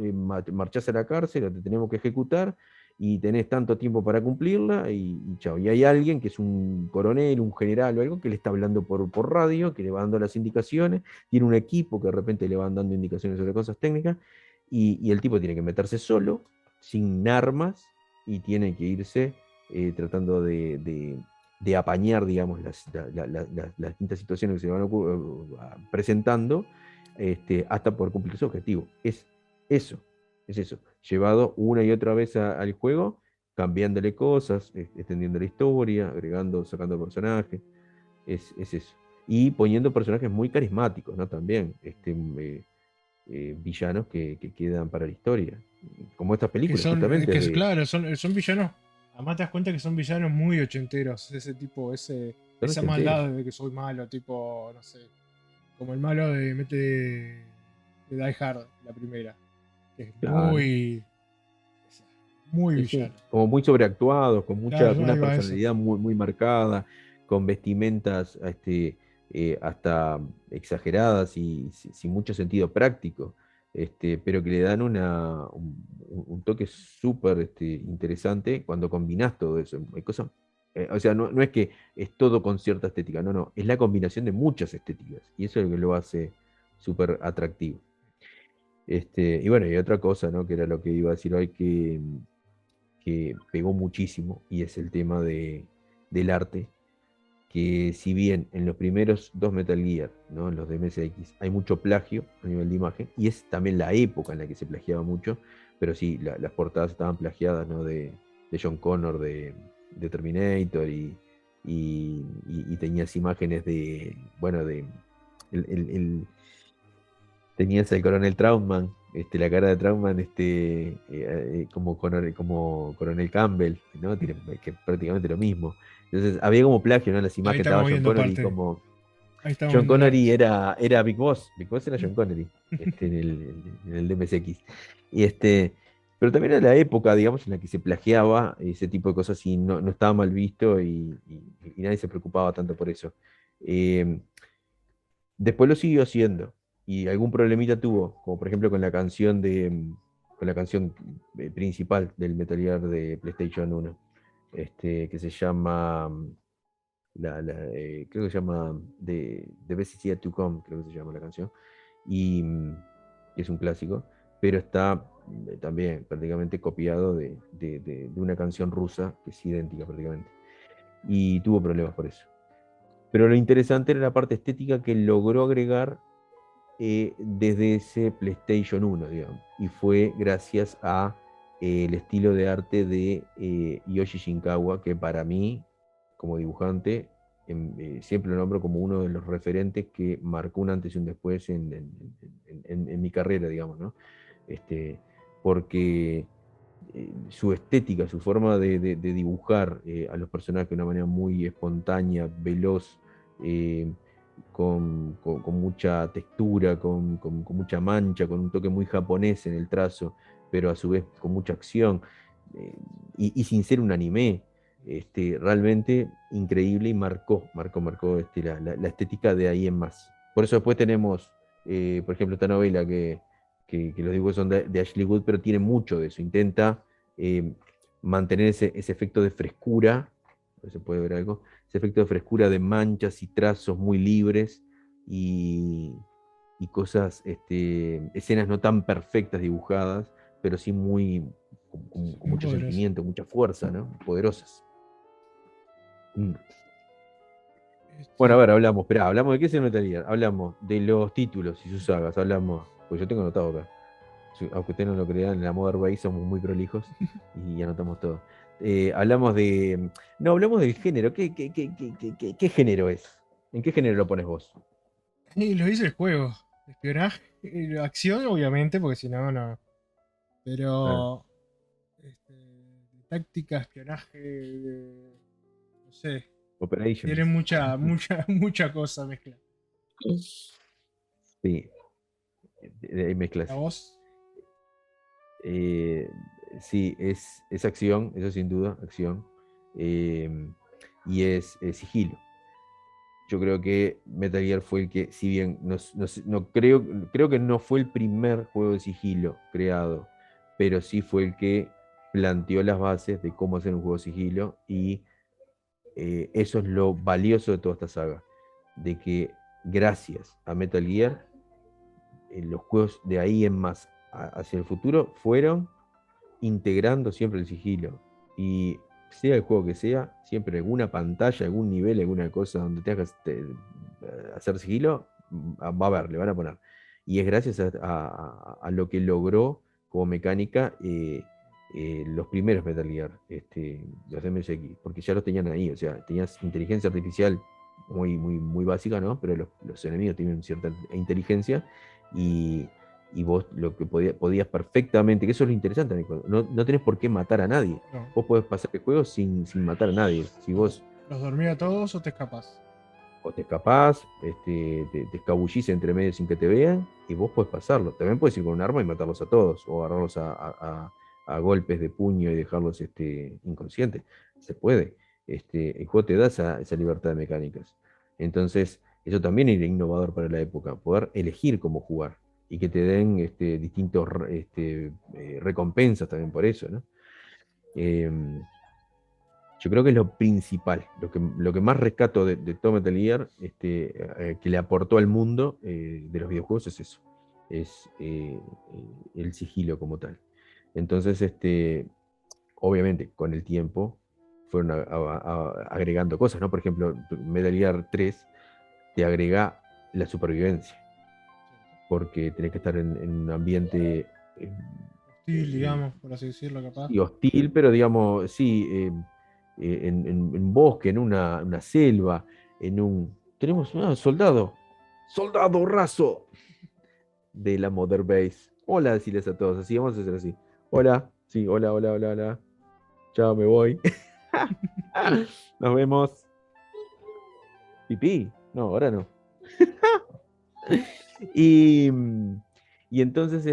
marchás a la cárcel o te tenemos que ejecutar y tenés tanto tiempo para cumplirla y chao. Y hay alguien que es un coronel, un general o algo que le está hablando por radio, que le va dando las indicaciones, tiene un equipo que de repente le van dando indicaciones sobre cosas técnicas y el tipo tiene que meterse solo, sin armas, y tiene que irse tratando de apañar, digamos, las distintas situaciones que se van presentando, hasta poder cumplir su objetivo. Eso, es eso, llevado una y otra vez al juego, cambiándole cosas, extendiendo la historia, agregando, sacando personajes, es eso. Y poniendo personajes muy carismáticos, ¿no? También, villanos que quedan para la historia. Como estas Que películas, son, justamente, de claro, son villanos. Además te das cuenta que son villanos muy ochenteros. Ese tipo, son esa ochenteros. maldad de que soy malo, tipo, no sé. Como el malo de Die Hard, la primera. Que es Claro. muy Sí, sí. villano. Como muy sobreactuados, con Claro, una ahí va eso. personalidad muy, muy marcada, con vestimentas hasta exageradas y sin mucho sentido práctico, pero que le dan un toque súper interesante cuando combinás todo eso. Hay cosas, o sea, no es que es todo con cierta estética, no, no, es la combinación de muchas estéticas y eso es lo que lo hace súper atractivo. Y bueno, y otra cosa, ¿no? Que era lo que iba a decir hoy, que pegó muchísimo, y es el tema del arte, que si bien en los primeros dos Metal Gear, ¿no? En los de MSX, hay mucho plagio a nivel de imagen, y es también la época en la que se plagiaba mucho, pero sí, las portadas estaban plagiadas, ¿no? De John Connor, de Terminator, y tenías imágenes de, bueno, el, el- el- tenías al coronel Trautman, la cara de Trautman, como coronel Campbell, ¿no? Que prácticamente lo mismo. Entonces había como plagio, ¿no? Las Ahí imágenes estaba estamos John viendo Connery parte. como. Ahí estamos John viendo Connery era Big Boss. Big Boss era John Connery, en el DMSX. Y pero también era la época, digamos, en la que se plagiaba ese tipo de cosas y no estaba mal visto y nadie se preocupaba tanto por eso. Eh, Después lo siguió haciendo y algún problemita tuvo, como por ejemplo con la canción principal del Metal Gear de PlayStation 1, que se llama, creo que se llama The Best Is Yet to Come, creo que se llama la canción, y que es un clásico, pero está también prácticamente copiado de una canción rusa que es idéntica prácticamente, y tuvo problemas por eso. Pero lo interesante era la parte estética que logró agregar desde ese PlayStation 1, digamos. Y fue gracias a el estilo de arte de Yoshi Shinkawa, que para mí, como dibujante, siempre lo nombro como uno de los referentes que marcó un antes y un después en mi carrera, digamos, ¿no? Este, Porque su estética, su forma de dibujar a los personajes de una manera muy espontánea, veloz, eh, con mucha textura, con mucha mancha, con un toque muy japonés en el trazo, pero a su vez con mucha acción, eh, y sin ser un anime. Realmente increíble y marcó la estética de ahí en más. Por eso después tenemos, por ejemplo, esta novela que los dibujos son de Ashley Wood, pero tiene mucho de eso. Intenta eh, mantener ese efecto de frescura, a ver si se puede ver algo, ese efecto de frescura de manchas y trazos muy libres y, y cosas, escenas no tan perfectas dibujadas, pero sí con muy mucho poderoso. sentimiento, mucha fuerza, ¿no? Poderosas. Mm. Bueno, a Este, ver, hablamos de qué se notaría, hablamos de los títulos y sus sagas, hablamos, pues yo tengo anotado acá. Aunque ustedes no lo crean, en la Modern Base somos muy prolijos y anotamos todo. Hablamos de. No, hablamos del género. ¿Qué género es? ¿En qué género lo pones vos? y lo dice el juego. Espionaje, acción, obviamente, porque si no, no. Ah, Pero táctica, espionaje, no sé. Tiene Operations. mucha cosa mezcla. Sí, hay ¿A mezclas. vos? Eh, sí, es acción, eso sin duda, acción. Eh, y es sigilo. Yo creo que Metal Gear fue el que, si bien no creo que no fue el primer juego de sigilo creado, pero sí fue el que planteó las bases de cómo hacer un juego de sigilo, y eso es lo valioso de toda esta saga, de que gracias a Metal Gear, los juegos de ahí en más hacia el futuro fueron integrando siempre el sigilo. Y sea el juego que sea, siempre alguna pantalla, algún nivel, alguna cosa donde tengas que hacer sigilo, va a haber, le van a poner. Y es gracias a lo que logró como mecánica los primeros Metal Gear, los MSX, porque ya los tenían ahí, o sea, tenías inteligencia artificial muy básica, ¿no? Pero los enemigos tienen cierta inteligencia y, y vos lo que podías perfectamente, que eso es lo interesante, amigo, no tenés por qué matar a nadie. No. Vos podés pasar el juego sin matar a nadie. Si vos ¿Los dormía a todos o te escapas? o te escapás, te escabullís entre medio sin que te vean, y vos podés pasarlo. También podés ir con un arma y matarlos a todos, o agarrarlos a golpes de puño y dejarlos inconscientes. Se puede. El juego te da esa libertad de mecánicas. Entonces, eso también era innovador para la época, poder elegir cómo jugar y que te den distintos recompensas también por eso, ¿no? Em, yo creo que es lo principal, lo que más rescato de todo Metal Gear, que le aportó al mundo de los videojuegos es eso, es el sigilo como tal. Entonces, obviamente, con el tiempo fueron agregando cosas, ¿no? Por ejemplo, Metal Gear 3 te agrega la supervivencia, porque tenés que estar en un ambiente Hostil, eh, digamos, por así decirlo, capaz. y hostil, pero digamos, sí, en bosque, en una selva, en un... Tenemos un soldado, soldado raso de la Mother Base. Hola, decirles a todos, así vamos a hacer así. Hola, sí, hola, hola, hola, hola. Chao, me voy. Nos vemos. Pipí. No, ahora no. Y, y entonces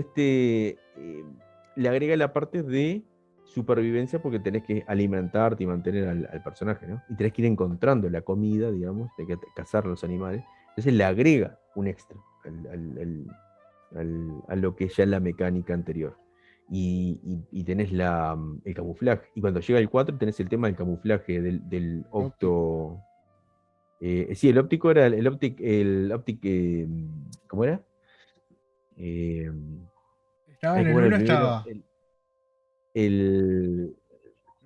le agrega la parte de supervivencia porque tenés que alimentarte y mantener al personaje, ¿no? Y tenés que ir encontrando la comida, digamos, de que cazar los animales. Entonces le agrega un extra a lo que ya es la mecánica anterior. Y tenés el camuflaje. Y cuando llega el 4 tenés el tema del camuflaje, del El óptico. octo. Sí, el óptico era ¿cómo era? Eh, ¿Estaba en ¿Cómo el era el uno? primero? Estaba. El,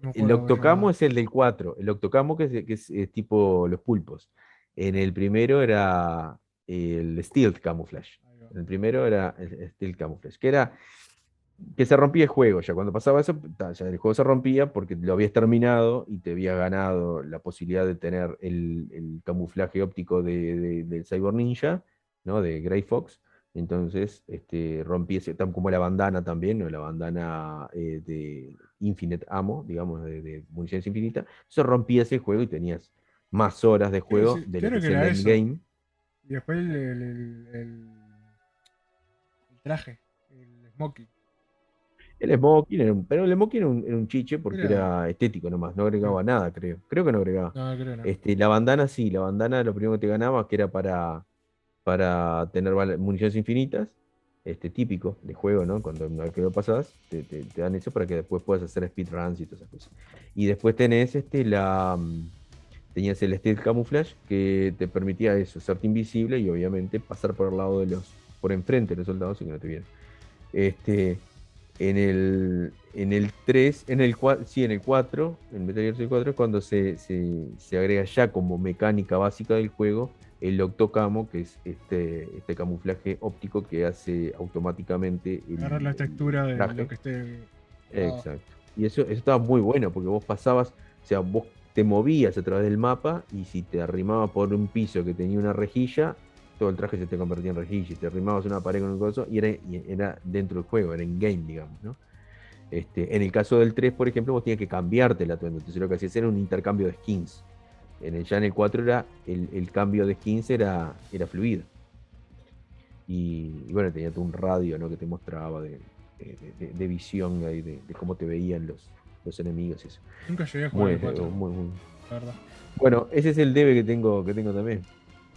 No me el acuerdo cómo se octocamo llamaba. es el del 4. El octocamo que es tipo los pulpos. En el primero era el Stealth Camouflage. Ahí va. En el primero era el Stealth Camouflage, que era que se rompía el juego. Ya cuando pasaba eso, ya el juego se rompía porque lo habías terminado y te habías ganado la posibilidad de tener el camuflaje óptico del Cyber Ninja, ¿no? De Gray Fox. Entonces, rompí ese, como la bandana también, ¿no? La bandana de Infinite Ammo, digamos, de municiones infinitas. Se rompía ese juego y tenías más horas de Sí, juego sí, de lo que creo que es el era eso. endgame. Y después el traje, el smoking. El smoking pero el smoking era un chiche porque Era. era estético nomás, no Sí. agregaba nada, creo. Creo que no agregaba. No, creo que no. La bandana sí, la bandana lo primero que te ganaba que era para tener municiones infinitas, típico de juego, ¿no? Cuando una vez que lo pasas, te dan eso para que después puedas hacer speedruns y todas esas cosas. Y después tenés tenías el Stealth Camouflage que te permitía eso, hacerte invisible y obviamente pasar por el lado por enfrente de los soldados y que no te vieran. Este, en el 3 sí, en el 4 en Metal Gear Solid 4 es cuando se agrega ya como mecánica básica del juego el Octocamo, que es este camuflaje óptico que hace automáticamente Agarrar la el textura de lo traje. que esté pegado. Exacto. Y eso estaba muy bueno porque vos pasabas, o sea, vos te movías a través del mapa y si te arrimabas por un piso que tenía una rejilla, todo el traje se te convertía en rejilla. Y te arrimabas a una pared con un coso y era dentro del juego, era in-game, digamos, ¿no? En el caso del 3 por ejemplo, vos tenías que cambiarte el atuendo. Entonces lo que hacías era un intercambio de skins. Ya en el 4 el cambio de skins era fluido. Y bueno, tenía todo un radio, ¿no? Que te mostraba de visión ahí, de cómo te veían los enemigos y eso. Nunca llegué a jugar Muy, el 4, muy. la verdad. Bueno, ese es el debe que tengo también.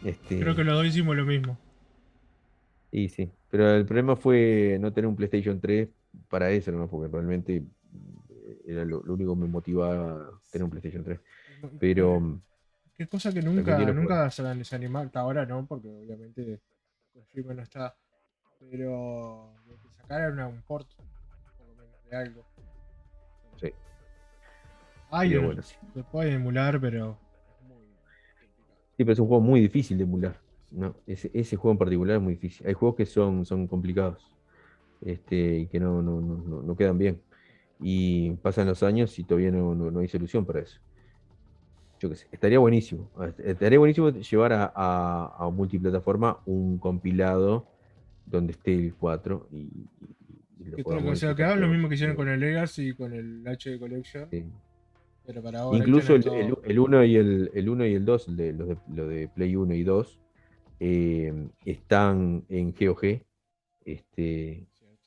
Creo Este, que los dos hicimos lo mismo. y sí, pero el problema fue no tener un PlayStation 3 para eso, ¿no? Porque realmente era lo único que me motivaba a tener un PlayStation 3. Pero Qué cosa que permitía nunca, los juegos. nunca se animaron. Ahora no, porque obviamente Kojima no está. Pero lo que se sacaran un port, por lo menos, de algo. Sí, Hay sería unos, bueno, sí. se pueden emular, pero es muy complicado. Sí, pero es un juego muy difícil de emular. No, ese juego en particular es muy difícil. Hay juegos que son complicados, y que no quedan bien. Y pasan los años y todavía no hay solución para eso. Yo qué sé, estaría buenísimo. Estaría buenísimo llevar a multiplataforma un compilado donde esté el 4 y lo Que todo, podamos o sea, que disfrutar hagan lo mismo todos. que hicieron con el Legacy y con el HD Collection, Sí. pero para ahora ahí Incluso tenés todo. el 1 y el 1 y el 2, lo de Play 1 y 2, están en GOG, este, ¿Cierto?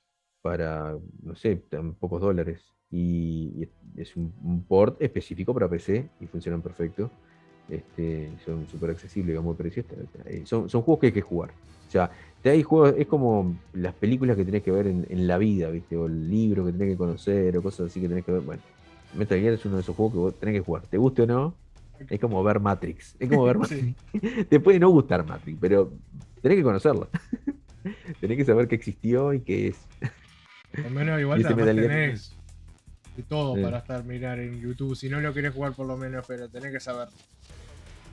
para, no sé, tan pocos dólares. Y es un port específico para PC y funcionan perfecto. Son súper accesibles, digamos, el precio. Son juegos que hay que jugar. O sea, hay juegos, es como las películas que tenés que ver en la vida, ¿viste? O el libro que tenés que conocer, o cosas así que tenés que ver. Bueno, Metal Gear es uno de esos juegos que vos tenés que jugar. ¿Te guste o no? Hay que Es como jugar. ver Matrix. Es como ver Sí. Matrix. Te puede no gustar Matrix, pero tenés que conocerlo. Tenés que saber que existió y qué es. Por lo menos Y igual ese además Metal Gear. tenés de todo eh, para estar mirar en YouTube. Si no lo querés jugar por lo menos, pero tenés que saber.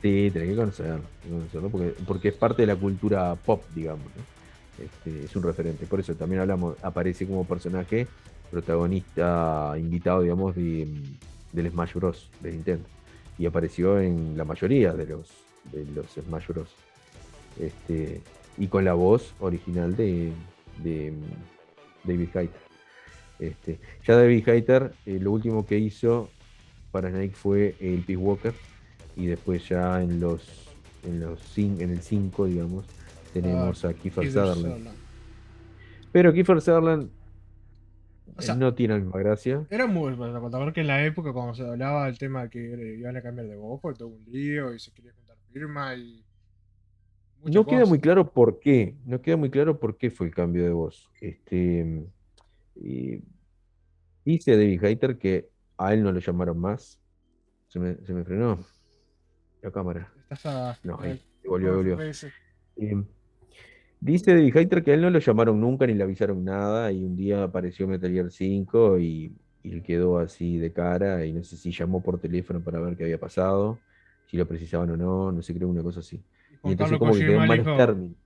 Sí, tenés que conocerlo, porque es parte de la cultura pop, digamos, ¿no? Es un referente. Por eso también hablamos, aparece como personaje protagonista invitado, digamos, del Smash Bros. De Nintendo. Y apareció en la mayoría de los Smash Bros. Este, y con la voz original de David Hayter. Ya David Hayter, lo último que hizo para Snake fue el Peace Walker y después ya en el 5 digamos, Ah, tenemos a Kiefer Heather Sutherland. Sutherland. Pero Kiefer Sutherland O sea, no tiene la misma gracia. era muy. Bueno, recordar que en la época, cuando se hablaba del tema de que iban a cambiar de voz, fue todo un lío y se quería juntar firma y muchas No queda cosas. muy claro por qué, no queda muy claro por qué fue el cambio de voz. Y dice David Hayter que a él no lo llamaron más. Se me frenó la cámara. Estás a. No, ahí, Con volvió. FPS. Eh, Dice David Hayter que a él no lo llamaron nunca ni le avisaron nada y un día apareció Metal Gear 5 y él quedó así de cara y no sé si llamó por teléfono para ver qué había pasado, si lo precisaban o no, no sé, creo una cosa así. Y Y Juan entonces Carlos como que quedó en Kojima le malos dijo: términos.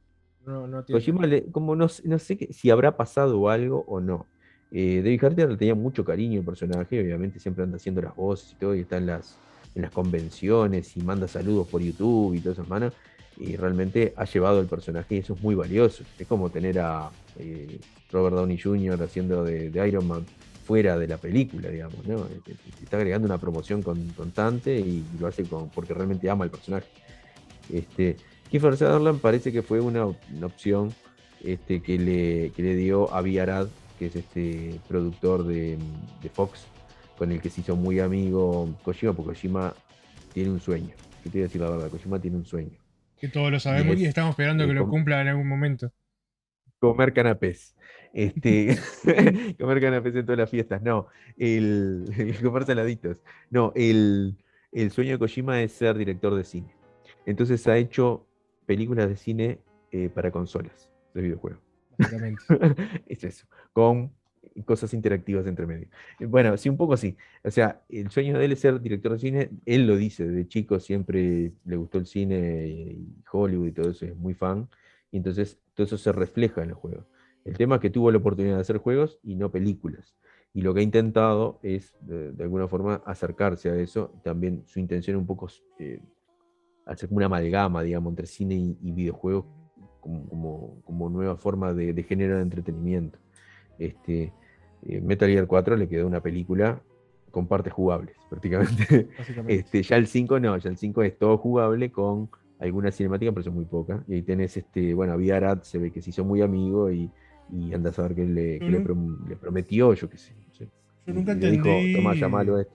no, no atiendo. Kojima, como no sé si habrá pasado algo o no. David Hayter le tenía mucho cariño al personaje, obviamente siempre anda haciendo las voces y todo, y está en las convenciones y manda saludos por YouTube y todas esas manos, y realmente ha llevado el personaje y eso es muy valioso. Es como tener a Robert Downey Jr. haciendo de Iron Man fuera de la película, digamos, ¿no? Está agregando una promoción constante y lo hace porque realmente ama al personaje. Kiefer Sutherland parece que fue una opción que le dio a Arad, que es este productor de Fox, con el que se hizo muy amigo Kojima, porque Kojima tiene un sueño. Yo te voy a decir la verdad, Kojima tiene un sueño. Que todos lo Y sabemos y es estamos esperando que lo cumpla en algún momento. comer canapés. Comer canapés en todas las fiestas. No, comer saladitos. No, el sueño de Kojima es ser director de cine. Entonces ha hecho películas de cine para consolas de videojuegos. Básicamente. Es eso, con cosas interactivas entre medio. Bueno, sí, un poco así. O sea, el sueño de él es ser director de cine. Él lo dice, desde chico siempre le gustó el cine y Hollywood y todo eso, es muy fan. Y entonces todo eso se refleja en los juegos. El tema es que tuvo la oportunidad de hacer juegos y no películas. Y lo que ha intentado es, de alguna forma, acercarse a eso. También su intención un poco hacer como una amalgama, digamos, entre cine y videojuegos como nueva forma de generar entretenimiento. Este, Metal Gear 4 le quedó una película con partes jugables, prácticamente. Básicamente. Ya el 5 no, ya el 5 es todo jugable con alguna cinemática, pero son muy pocas. Y ahí tenés, bueno, Viarat se ve que se hizo muy amigo y anda a saber qué le, Yo, qué le, le prometió, yo qué sé. No sé. yo Y le dijo, toma, llamalo a esto.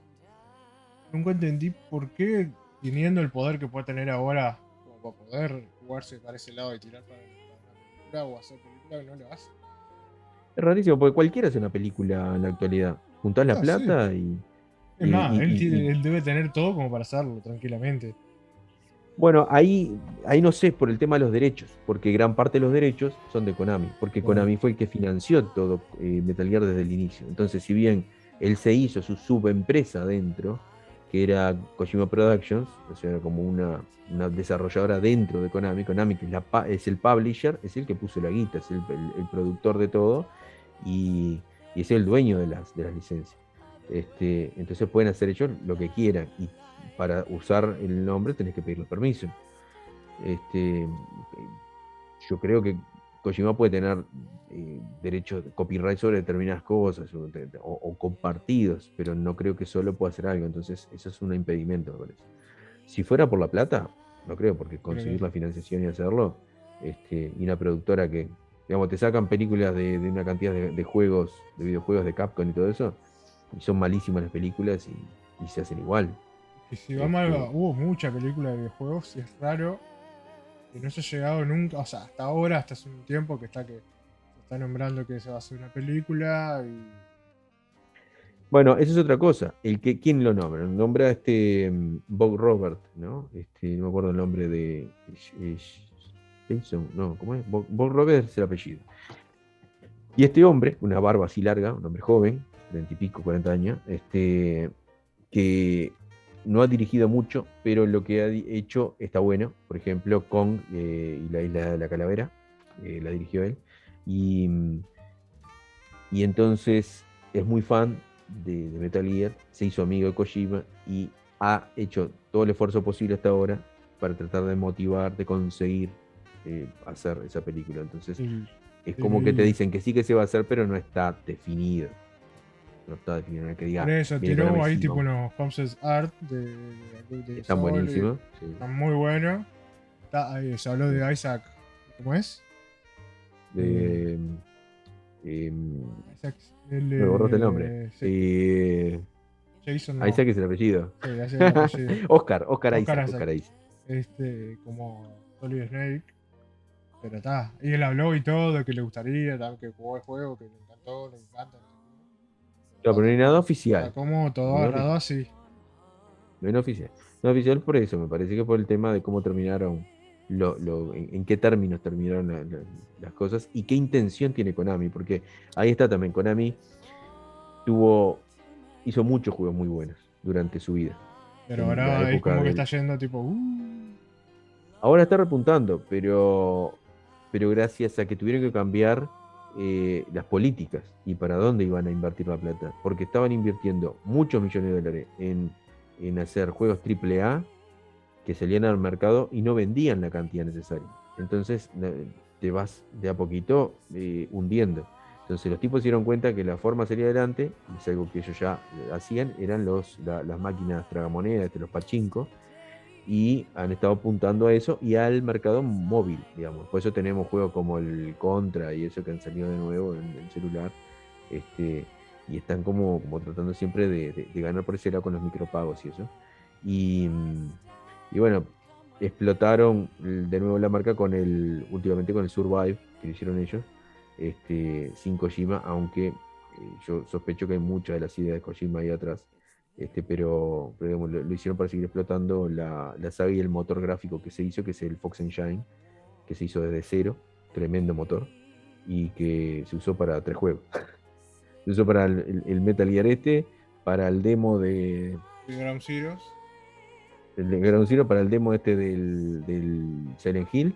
nunca entendí por qué, teniendo el poder que puede tener ahora, como para poder jugarse para ese lado y tirar para una película o hacer película, no lo hace. Es rarísimo, porque cualquiera hace una película en la actualidad. Juntás la Ah, sí. plata y, Es y, más, y- y- él debe tener todo como para hacerlo tranquilamente. Bueno, ahí no sé por el tema de los derechos, porque gran parte de los derechos son de Konami, porque Claro. Konami fue el que financió todo Metal Gear desde el inicio. Entonces, si bien él se hizo su subempresa dentro, que era Kojima Productions, o sea, era como una desarrolladora dentro de Konami, Konami que es el publisher, es el que puso la guita, es el productor de todo y es el dueño de las licencias. Entonces pueden hacer ellos lo que quieran y para usar el nombre tenés que pedir los permisos. Este, yo creo que Kojima puede tener derechos de copyright sobre determinadas cosas o compartidos, pero no creo que solo pueda hacer algo. Entonces, eso es un impedimento, me parece. Si fuera por la plata, no creo, porque Creo conseguir que la financiación y hacerlo, y una productora que, digamos, te sacan películas de una cantidad de juegos, de videojuegos de Capcom y todo eso, y son malísimas las películas y se hacen igual. y si vamos Este, hubo mucha película de videojuegos y es raro que no se ha llegado nunca, o sea, hasta ahora, hasta hace un tiempo que se está nombrando que se va a hacer una película y bueno, eso es otra cosa. ¿Quién lo nombra? Lo nombra Bob Robert, ¿no? No me acuerdo el nombre de Jason, no, ¿cómo es? Bob Robert es el apellido. Y este hombre, una barba así larga, un hombre joven, 30 y pico, 40 años, que no ha dirigido mucho, pero lo que ha hecho está bueno. Por ejemplo, Kong y la Isla de la Calavera, la dirigió él. Y, y entonces es muy fan de Metal Gear, se hizo amigo de Kojima y ha hecho todo el esfuerzo posible hasta ahora para tratar de motivar, de conseguir hacer esa película. Entonces el, es como que te el- dicen que sí que se va a hacer, pero no está definido. No está definido, no es que por diga, eso viene Konami, tiró ahí sí, tipo vamos. unos concept art de Están Soul y buenísimos. Sí. están muy buenos. Ahí se habló de Isaac, ¿cómo es? Eh, De, em, Isaac, me borraste el nombre. sí, Jason no, Isaac es el apellido. sí, ese es el apellido. Oscar Oscar Isaac, Isaac, Oscar Isaac. como Solid Snake, pero está. Y él habló y todo, que le gustaría, que jugó el juego, que le encantó, le encanta, no sé qué. Pero Claro, pero no hay nada está oficial. como todo No hay nada agarrado oficial. así. No hay nada oficial. No hay oficial por eso, me parece que por el tema de cómo terminaron, en qué términos terminaron las cosas y qué intención tiene Konami, porque ahí está también, Konami tuvo, hizo muchos juegos muy buenos durante su vida. Pero En la ahora es época como que del, está yendo tipo, ahora está repuntando, pero gracias a que tuvieron que cambiar las políticas y para dónde iban a invertir la plata, porque estaban invirtiendo muchos millones de dólares en hacer juegos AAA que salían al mercado y no vendían la cantidad necesaria. Entonces te vas de a poquito hundiendo. Entonces los tipos se dieron cuenta que la forma de salir adelante, y es algo que ellos ya hacían, eran las máquinas tragamonedas, los pachinko, y han estado apuntando a eso y al mercado móvil, digamos. Por eso tenemos juegos como el Contra y eso que han salido de nuevo en el celular, y están como tratando siempre de ganar por ese lado con los micropagos y eso. Y, y bueno, explotaron de nuevo la marca últimamente con el Survive, que lo hicieron ellos, sin Kojima, aunque yo sospecho que hay muchas de las ideas de Kojima ahí atrás, pero digamos, lo hicieron para seguir explotando la saga y el motor gráfico que se hizo, que es el Fox Engine, que se hizo desde cero, tremendo motor, y que se usó para 3 juegos. Se usó para el Metal Gear para el demo de Ground Zeroes. de Ground Zero, para el demo del Silent Hill,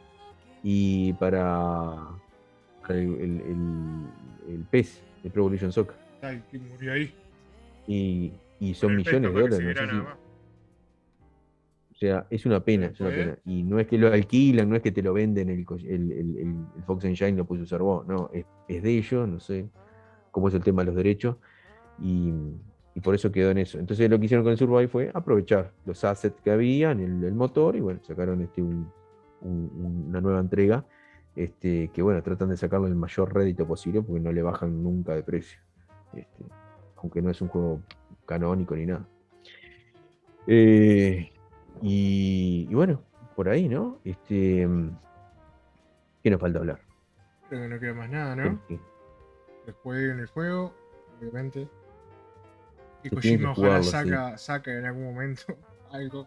y para el PES, el Pro Evolution Soccer. Ay, que murió ahí. Y Con son el pez millones de capaz que dólares, no seguirá sé si. nada más. O sea, es una Y pena, es una después, pena. Y no es que lo alquilan, no es que te lo venden el Fox Engine lo puedes usar vos, no, es de ellos, no sé cómo es el tema de los derechos, y, y por eso quedó en eso. Entonces lo que hicieron con el Survive fue aprovechar los assets que había en el motor, y bueno, sacaron una nueva entrega, que bueno, tratan de sacarle el mayor rédito posible porque no le bajan nunca de precio. Este, aunque no es un juego canónico ni nada. Eh, y bueno, por ahí, ¿no? ¿Qué nos falta hablar? creo que no queda más nada, ¿Qué- ¿no? qué- Que jueguen el juego, obviamente. Que que tienen que Kojima ojalá jugarlo, sí. saque en algún momento algo.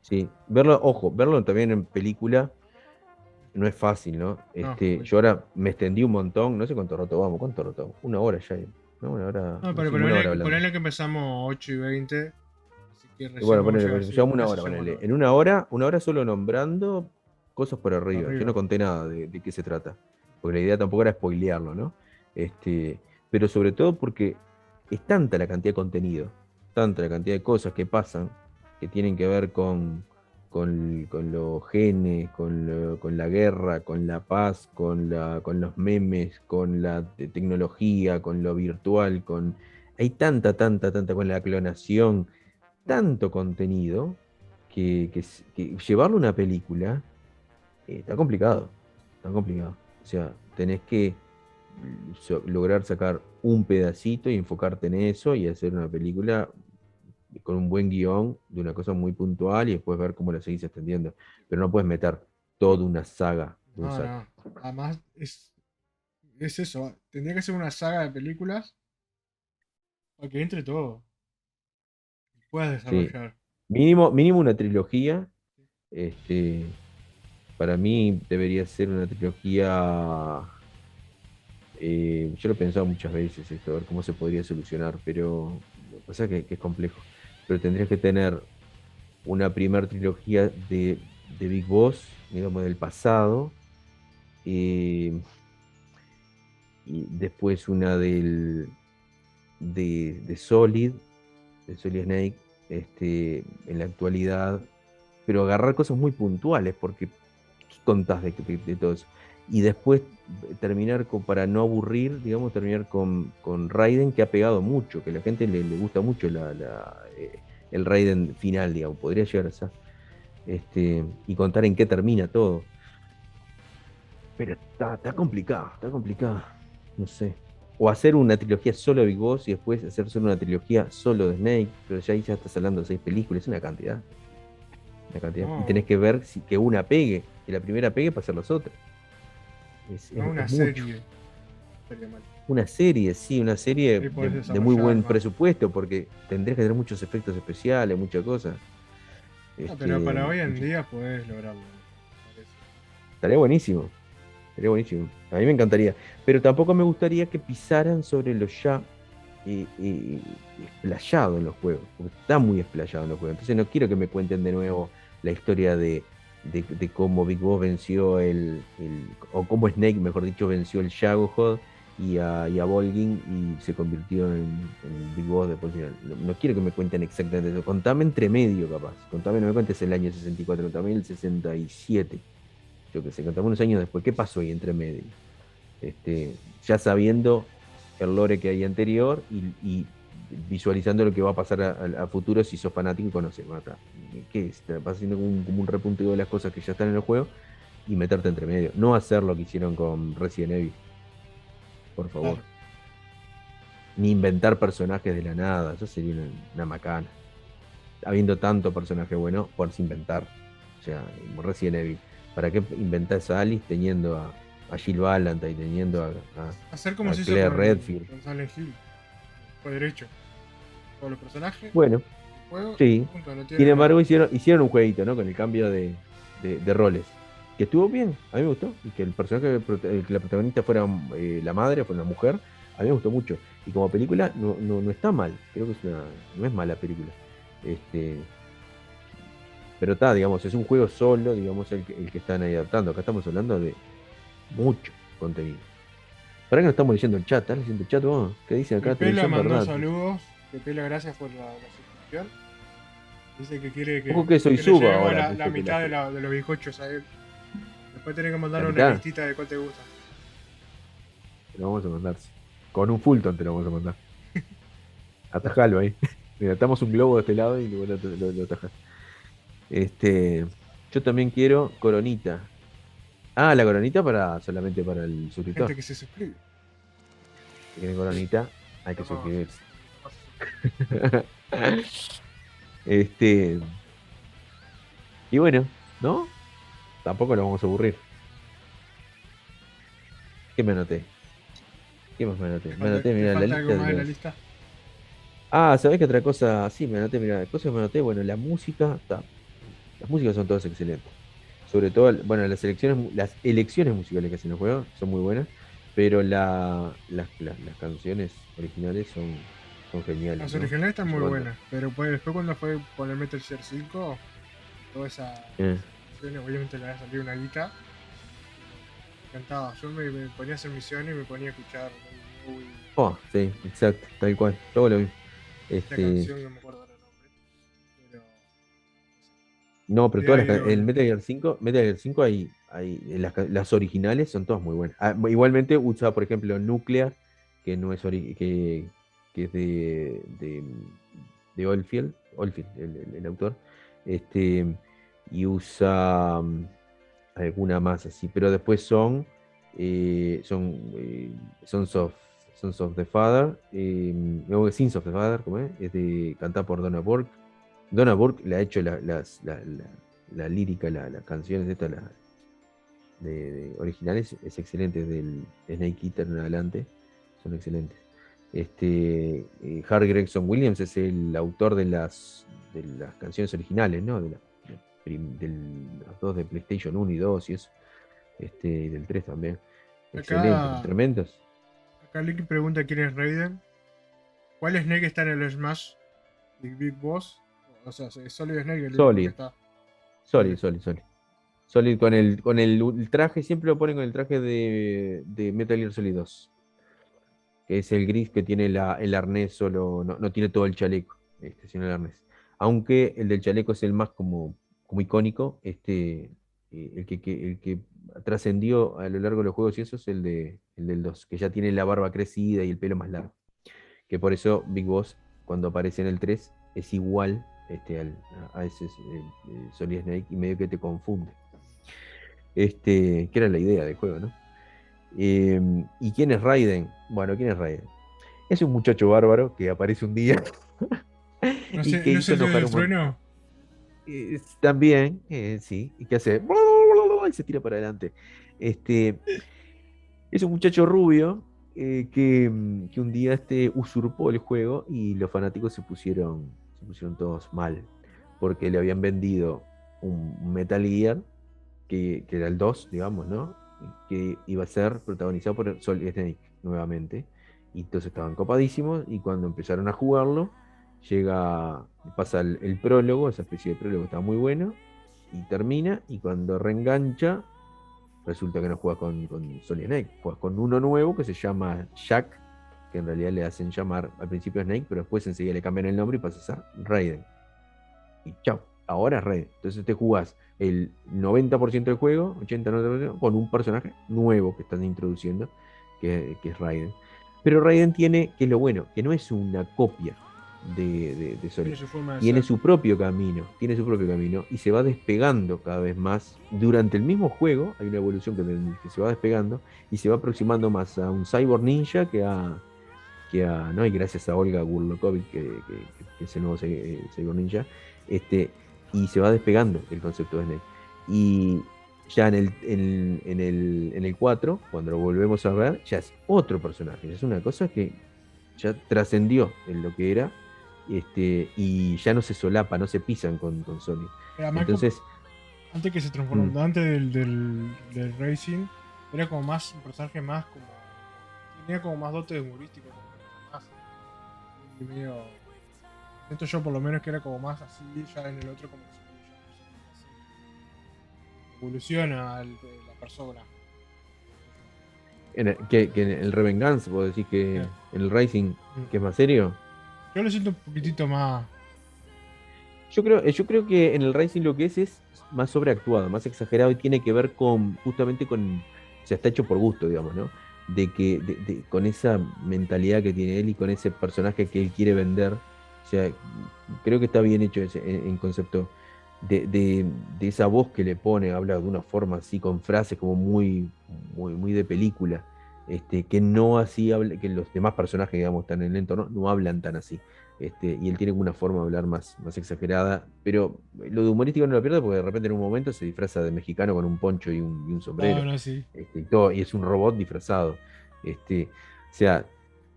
Sí, verlo, ojo, verlo también en película no es fácil, ¿no? No, Yo ahora me extendí un montón, no sé cuánto rato vamos, ¿cuánto rato vamos? Una hora ya, ¿no? Una hora, no, no, pero sí, como una hora hablando. ponele que empezamos 8:20, así que Y recién bueno, vamos a llegar, ponele, sí, llevamos una casi hora, llegamos a la ponele. hora. En una hora solo nombrando cosas por arriba. Yo Arriba. no conté nada de qué se trata, porque la idea tampoco era spoilearlo, ¿no? Pero sobre todo porque es tanta la cantidad de contenido, tanta la cantidad de cosas que pasan, que tienen que ver con los genes, con la guerra, con la paz, con los memes, con la tecnología, con lo virtual, hay tanta, con la clonación, tanto contenido que llevarlo a una película está complicado. Está complicado. O sea, tenés que lograr sacar un pedacito y enfocarte en eso y hacer una película con un buen guión de una cosa muy puntual y después ver cómo la seguís extendiendo. Pero no puedes meter toda una saga de un No, saque. no. Además, es eso. Tendría que ser una saga de películas para que entre todo. Y puedas Sí. desarrollar. Mínimo una trilogía. Este, para mí debería ser una trilogía. Yo lo he pensado muchas veces esto, a ver cómo se podría solucionar, pero lo que pasa es que es complejo. Pero tendrías que tener una primera trilogía de Big Boss, digamos, del pasado, eh, y después una de Solid Snake, en la actualidad, pero agarrar cosas muy puntuales, porque ¿qué contás de todo eso? Y después terminar para no aburrir, digamos, terminar con Raiden, que ha pegado mucho, que a la gente le gusta mucho el Raiden final, digamos, podría llegar a ser. Y contar en qué termina todo. Pero está complicado, está complicado. No sé. O hacer una trilogía solo de Big Boss y después hacer solo una trilogía solo de Snake, pero ya ahí ya estás hablando de 6 películas, es una cantidad. Una cantidad. Y tenés No, que ver que una pegue, que la primera pegue para hacer las otras. no una Es mucho. serie. Estaría mal. Una serie, sí, una serie Ahí podés de muy desarrollar buen más. presupuesto, porque tendrías que tener muchos efectos especiales, muchas cosas. Ah, pero para hoy en Mucho. día podés lograrlo. Me parece. Estaría buenísimo. Sería buenísimo. A mí me encantaría. Pero tampoco me gustaría que pisaran sobre lo ya explayado en los juegos. Porque está muy explayado en los juegos. Entonces no quiero que me cuenten de nuevo la historia de cómo Big Boss venció o cómo Snake, mejor dicho, venció el Shagohod y a Volgin y se convirtió en Big Boss después. No quiero que me cuenten exactamente eso. Contame entre medio, capaz. Contame, no me cuentes el año 64, contame el 67. Yo qué sé, contame unos años después. ¿Qué pasó ahí entre medio? Ya sabiendo el lore que hay anterior y visualizando lo que va a pasar a futuro si sos fanático y conoces. Bueno, ¿qué es? Te vas haciendo como un repunteo de las cosas que ya están en el juego y meterte entre medio. No hacer lo que hicieron con Resident Evil, por favor. Claro. Ni inventar personajes de la nada. Eso sería una macana. Habiendo tanto personaje bueno, por inventar. O sea, Resident Evil. ¿Para qué inventás a Alice teniendo a Jill Valentine, teniendo Hacer como a se hizo Claire Redfield? con Silent Hill. Fue derecho. Todos los personajes, Bueno, el juego, sí. punto. No Sin tiene embargo, nada. hicieron un jueguito, ¿no? Con el cambio de roles. Que estuvo bien, a mí me gustó. Y que el personaje, que la protagonista fuera la madre, fuera una mujer, a mí me gustó mucho. Y como película, no está mal. Creo que no es mala película. Este, pero está, digamos, es un juego solo, digamos, el que están ahí adaptando. Acá estamos hablando de mucho contenido. ¿Para qué no estamos leyendo el chat? ¿Estás leyendo el chat vos? ¿Qué dicen acá? Pepela Televisión mandó Verdad. Dice. saludos. Pepela, gracias por la suscripción. Dice que quiere Ojo que soy que le suba llevemos ahora, la puso mitad Pelaje. de los bizcochos a él. Después tenés que ¿La mandar una mitad? listita de cuál te gusta. Te lo vamos a mandar. Sí. Con un Fulton te lo vamos a mandar. Atajalo ahí. Mira, estamos un globo de este lado y luego lo atajás. Yo también quiero coronita. Ah, la coronita solamente para el Gente suscriptor. que se suscribe. Si quieren coronita, hay que No, suscribirse. no se suscribe. Este, y bueno, ¿no? Tampoco lo vamos a aburrir. ¿Qué me anoté? ¿Qué más me anoté? Me anoté, ¿Te mira, la falta algo lista de más de la los. lista? Ah, ¿sabés qué otra cosa? Sí, me anoté, mira, cosas que me anoté. Bueno, la música, está. Las músicas son todas excelentes. Sobre todo, bueno, las elecciones musicales que hacen los juegos son muy buenas, pero las canciones originales son geniales, Las ¿no? originales están muy Llevando. buenas, pero pues después cuando fue con el Metal Gear 5, todas Eh, esas canciones, obviamente le había salido una guita, me encantaba. Yo me ponía a hacer misiones y me ponía a escuchar David Bowie, sí, exacto, tal cual, todo lo mismo. esta Este, canción, no me acuerdo ahora el nombre, pero no, pero de todas el Idol. Metal Gear 5 las originales son todas muy buenas. Ah, igualmente usa, por ejemplo, Nuclear, que no es que es de Oldfield, el autor. Este, y usa alguna más así, pero después son Sons of the Father, no, Sins of the Father, ¿cómo es? Es de cantada por Donna Burke. Donna Burke le ha hecho la lírica, las canciones originales, es excelente, del Snake Eater en adelante, son excelentes. Harry Gregson Williams es el autor de las canciones originales, ¿no? De los dos de PlayStation 1 y 2 y eso, y del 3 también. Excelentes, Acá, tremendos. acá Licky pregunta quién es Raiden. ¿Cuál Snake está en el Smash Big Boss? O sea, es Solid Snake el único que Solid, está. Solid, Solid. Solid, Solid. Solid con el traje, siempre lo ponen con el traje de Metal Gear Solid 2, que es el gris que tiene el arnés solo, no tiene todo el chaleco, sino el arnés. Aunque el del chaleco es el más como icónico, el que trascendió a lo largo de los juegos y eso es el del 2, que ya tiene la barba crecida y el pelo más largo. Que por eso Big Boss, cuando aparece en el 3, es igual a ese Solid Snake y medio que te confunde. Que era la idea del juego, ¿no? ¿Y quién es Raiden? Bueno, ¿quién es Raiden? Es un muchacho bárbaro que aparece un día y que No es hizo el dios enojar del un montón. trueno? También, sí, y que hace y se tira para adelante. Este, es un muchacho rubio que un día usurpó el juego y los fanáticos se pusieron todos mal porque le habían vendido un Metal Gear que era el 2 digamos, ¿no? Que iba a ser protagonizado por Solid Snake nuevamente. Y entonces estaban copadísimos y cuando empezaron a jugarlo, pasa el prólogo, esa especie de prólogo está muy bueno, y termina, y cuando reengancha, resulta que no juegas con Solid Snake, juegas con uno nuevo que se llama Jack, que en realidad le hacen llamar al principio Snake, pero después enseguida le cambian el nombre y pasas a Raiden y chao, ahora es Raiden. Entonces te jugás el 90% del juego, 80-90%, con un personaje nuevo que están introduciendo, que es Raiden. Pero Raiden tiene, que es lo bueno, que no es una copia de Solid. Tiene su forma de Tiene ser. su propio camino, y se va despegando cada vez más. Durante el mismo juego hay una evolución que se va despegando y se va aproximando más a un Cyborg Ninja ¿no? Y gracias a Olga Gurlokovic, que es el nuevo Cyborg Ninja, este, y se va despegando el concepto de Snake. Y ya en el 4, cuando lo volvemos a ver, ya es otro personaje, ya es una cosa que ya trascendió en lo que era, y ya no se solapa, no se pisan con Sony. Pero además, Entonces, antes que se mm, transformó, antes del Racing, era como más un personaje más como. Tenía como más dotes humorísticos, como más. Y medio. Siento yo por lo menos que era como más así, ya en el otro como que evoluciona la persona. que en el Revengeance, vos decís que Eh, en el Racing, mm. que es más serio. Yo lo siento un poquitito más. Yo creo que en el Racing lo que es más sobreactuado, más exagerado y tiene que ver justamente o sea, está hecho por gusto, digamos, ¿no? Con esa mentalidad que tiene él y con ese personaje que él quiere vender. O sea, creo que está bien hecho en concepto de esa voz que le pone, habla de una forma así, con frases como muy, muy, muy de película, que no así habla, que los demás personajes, digamos, están en el entorno, no hablan tan así. Y él tiene una forma de hablar más exagerada, pero lo de humorístico no lo pierde porque de repente en un momento se disfraza de mexicano con un poncho y un No, sombrero, no, sí. y es un robot disfrazado. O sea,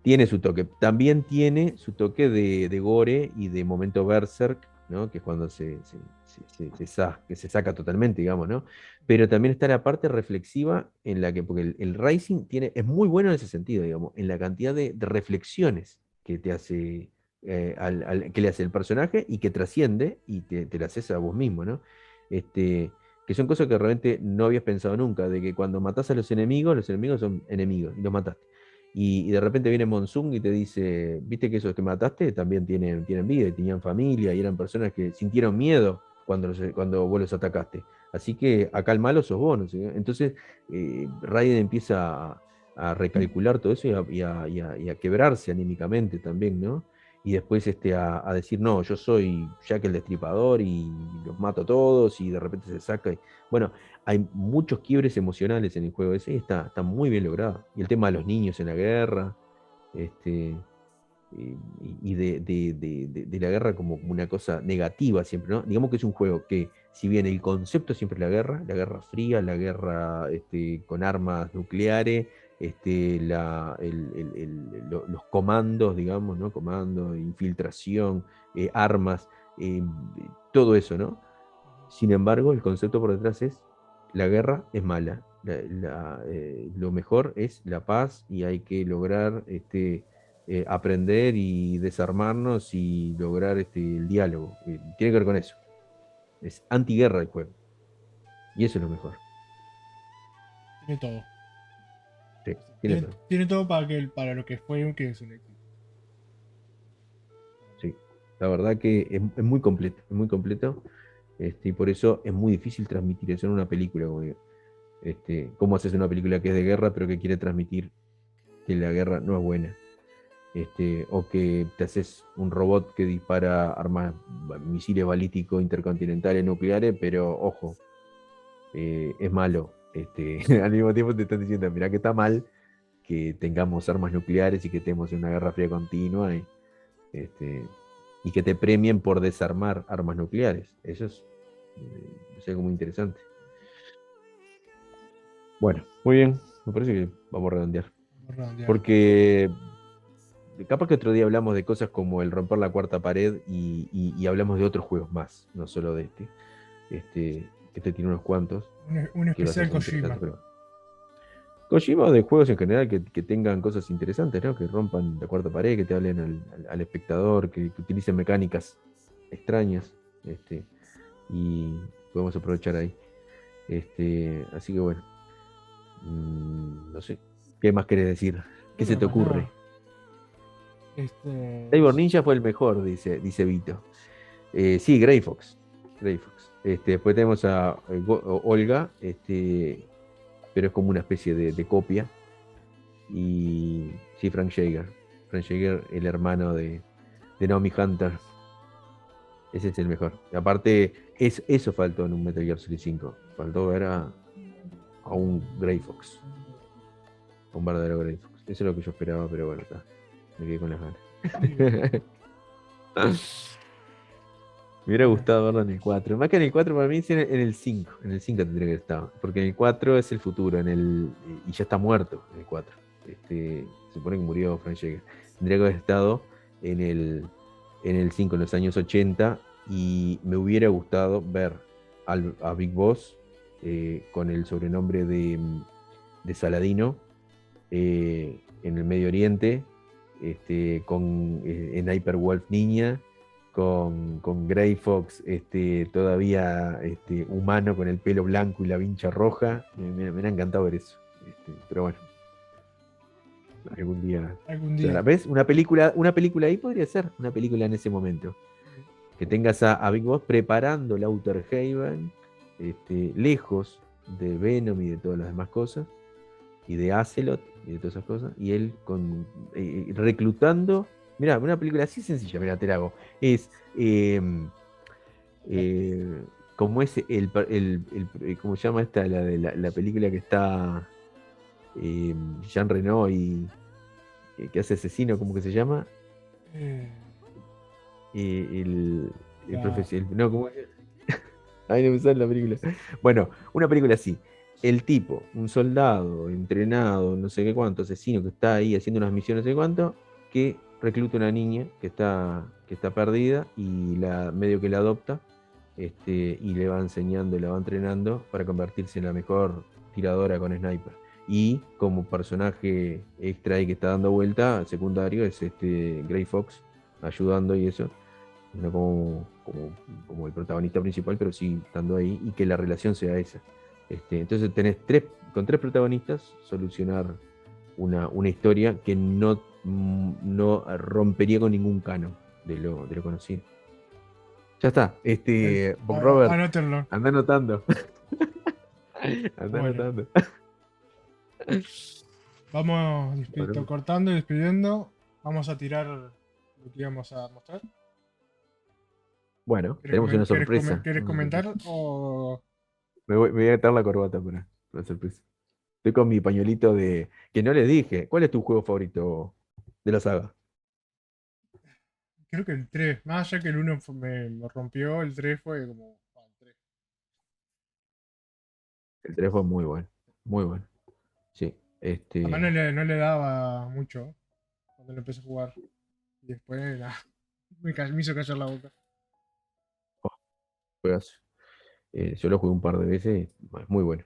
tiene su toque. También tiene su toque de gore y de momento berserk, ¿no? Que es cuando que se saca totalmente, digamos, ¿no? Pero también está la parte reflexiva en la que, porque el Rising es muy bueno en ese sentido, digamos, en la cantidad de reflexiones que te hace, que le hace el personaje y que trasciende y te la haces a vos mismo, ¿no? Este, que son cosas que realmente no habías pensado nunca, de que cuando matás a los enemigos son enemigos y los mataste. Y de repente viene Monsung y te dice, viste que esos que mataste también tienen vida y tenían familia y eran personas que sintieron miedo cuando vos los atacaste. Así que acá el malo sos vos, ¿no? Entonces Raiden empieza a recalcular todo eso y a quebrarse anímicamente también, ¿no? Y después a decir, no, yo soy Jack el Destripador y los mato a todos y de repente se saca. Bueno, hay muchos quiebres emocionales en el juego ese y está muy bien logrado. Y el tema de los niños en la guerra, este, y de la guerra como una cosa negativa siempre, ¿no? Digamos que es un juego que, si bien el concepto siempre es la guerra fría, la guerra con armas nucleares, los comandos, digamos, ¿no? Comandos, infiltración, armas, eh, todo eso, ¿no? Sin embargo, el concepto por detrás es la guerra es mala. Lo mejor es la paz y hay que lograr aprender y desarmarnos y lograr el diálogo. Tiene que ver con eso. Es antiguerra el juego. Y eso es lo mejor. Tiene todo. Sí, tiene todo. Tiene todo para lo que fue que es un éxito. Sí. La verdad que es muy completo, es muy completo. Y por eso es muy difícil transmitir eso en una película, como digo. ¿Cómo haces una película que es de guerra pero que quiere transmitir que la guerra no es buena? O que te haces un robot que dispara armas, misiles balísticos intercontinentales nucleares, pero ojo, es malo. Al mismo tiempo te están diciendo, mira que está mal que tengamos armas nucleares y que estemos en una guerra fría continua y que te premien por desarmar armas nucleares. Eso es algo muy interesante. Bueno, muy bien, me parece que vamos a redondear. Porque capaz que otro día hablamos de cosas como el romper la cuarta pared y hablamos de otros juegos más, no solo de este tiene unos cuantos. Un especial Kojima. Kojima, de juegos en general que tengan cosas interesantes, ¿no? Que rompan la cuarta pared, que te hablen al espectador, que utilicen mecánicas extrañas, y podemos aprovechar ahí. Así que bueno, no sé, ¿qué más querés decir? ¿Qué se te ocurre? Cyber Ninja fue el mejor, dice Vito. Sí, Grey Fox. Después tenemos a Olga, pero es como una especie de copia. Y sí, Frank Jaeger. Frank Jaeger, el hermano de Naomi Hunter. Ese es el mejor. Y aparte, eso faltó en un Metal Gear Solid 5. Faltó ver a un Grey Fox. A un verdadero Grey Fox. Eso es lo que yo esperaba, pero bueno, está. Me quedé con las ganas. Me hubiera gustado verlo en el 4. Más que en el 4, para mí, sí, en el 5. En el 5 tendría que estar. Porque en el 4 es el futuro. Y ya está muerto en el 4. Se supone que murió Frank Jaeger. Tendría que haber estado en el 5, en los años 80. Y me hubiera gustado ver a Big Boss con el sobrenombre de Saladino en el Medio Oriente. Con Sniper Wolf Niña. Con Grey Fox todavía humano con el pelo blanco y la vincha roja. Me ha encantado ver eso. Pero bueno, algún día. O sea, ¿ves? Una película ahí podría ser, una película en ese momento. Que tengas a Big Boss preparando la Outer Haven, lejos de Venom y de todas las demás cosas, y de Acelot y de todas esas cosas, y él reclutando. Mirá, una película así sencilla, mirá, te la hago. Es como es ¿cómo se llama esta? La película que está Jean Reno y que hace asesino, ¿cómo que se llama? El profesor. No, ¿cómo es? Ay, no me sale la película. Bueno, una película así. El tipo, un soldado entrenado, no sé qué cuánto, asesino que está ahí haciendo unas misiones, no sé cuánto, que recluta una niña que está perdida y medio que la adopta, y le va enseñando y la va entrenando para convertirse en la mejor tiradora con sniper. Y como personaje extra ahí que está dando vuelta, secundario, es Gray Fox ayudando y eso. No como el protagonista principal, pero sí estando ahí y que la relación sea esa. Entonces tenés con tres protagonistas solucionar una historia que no rompería con ningún canon de lo conocido. Ya está. Bob Robert, Anótenlo. anda anotando. Anda Bueno. anotando. Vamos Bueno. cortando y despidiendo. Vamos a tirar lo que íbamos a mostrar. Bueno, tenemos una sorpresa. ¿Quieres comentar o...? Me voy a atar la corbata para la sorpresa. Estoy con mi pañuelito de... Que no les dije. ¿Cuál es tu juego favorito de la saga? Creo que el 3. Más allá que el 1 me rompió, el 3 fue como... el 3. El 3 fue muy bueno. Muy bueno. Sí. Además no le daba mucho cuando lo empecé a jugar. Y después me hizo callar la boca. Juegazo. Yo lo jugué un par de veces. Es muy bueno.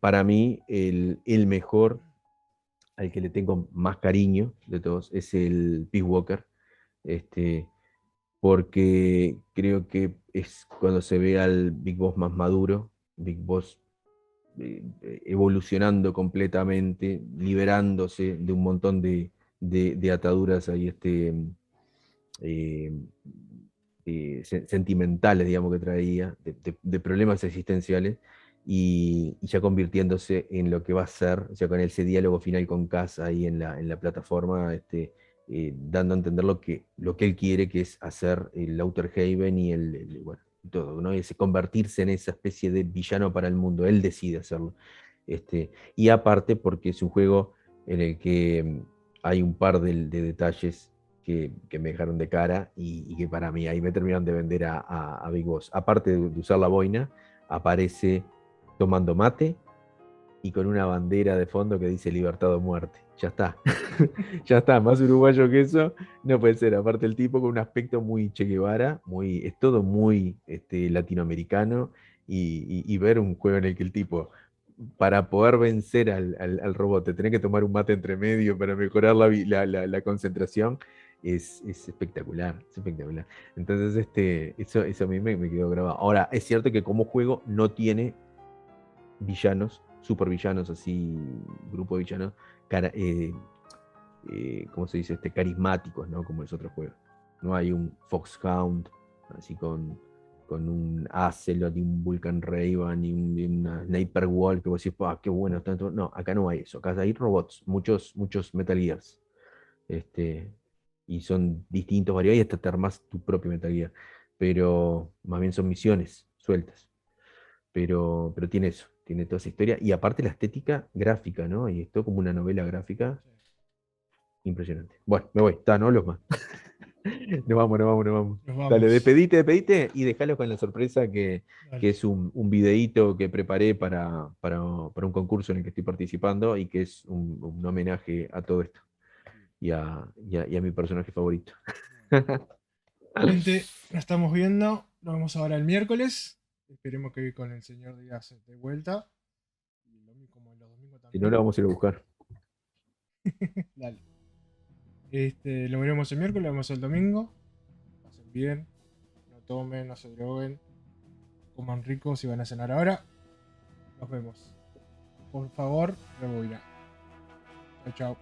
Para mí, el mejor, al que le tengo más cariño de todos, es el Peace Walker. Este, porque creo que es cuando se ve al Big Boss más maduro, Big Boss evolucionando completamente, liberándose de un montón de ataduras ahí eh, sentimentales, digamos, que traía, de problemas existenciales, y ya convirtiéndose en lo que va a ser, o sea, con ese diálogo final con Cass ahí en la plataforma, dando a entender lo que él quiere, que es hacer el Outer Haven y bueno, todo, ¿no? Es convertirse en esa especie de villano para el mundo. Él decide hacerlo. Y aparte porque es un juego en el que hay un par de detalles que me dejaron de cara y que para mí ahí me terminaron de vender a Big Boss. Aparte de usar la boina, aparece tomando mate y con una bandera de fondo que dice libertad o muerte. Ya está. Ya está, más uruguayo que eso no puede ser. Aparte el tipo con un aspecto muy Che Guevara, es todo muy latinoamericano, y ver un juego en el que el tipo, para poder vencer al robot, te tenés que tomar un mate entre medio para mejorar la concentración, es espectacular, es espectacular. Entonces, eso a mí me quedó grabado. Ahora, es cierto que como juego no tiene villanos, supervillanos, así, grupo de villanos, ¿cómo se dice? Carismáticos, ¿no? Como los otros juegos. No hay un Foxhound, así con un Acelot y un Vulcan Raven y una Sniper Wall que vos decís, qué bueno. Tanto. No, acá no hay eso. Acá hay robots, muchos Metal Gears. Y son distintos, variados, y hasta te armás tu propio Metal Gear. Pero más bien son misiones sueltas. Pero tiene eso, tiene toda esa historia. Y aparte la estética gráfica, ¿no? Y esto como una novela gráfica impresionante. Bueno, me voy, está, no hablo más. Nos vamos, nos vamos, nos vamos. Nos Dale, vamos. despedite y dejalo con la sorpresa que Dale. es un videíto que preparé para un concurso en el que estoy participando y que es un homenaje a todo esto y a mi personaje favorito. Gente, nos estamos viendo. Nos vemos ahora el miércoles. Esperemos que con el señor Díaz de vuelta. Y como los domingos Si no, también. lo vamos a ir a buscar. Dale. Lo veremos el miércoles, lo vemos el domingo. Pasen bien. No tomen, no se droguen. Coman rico si van a cenar ahora. Nos vemos. Por favor, rebobiná. Chao, chao.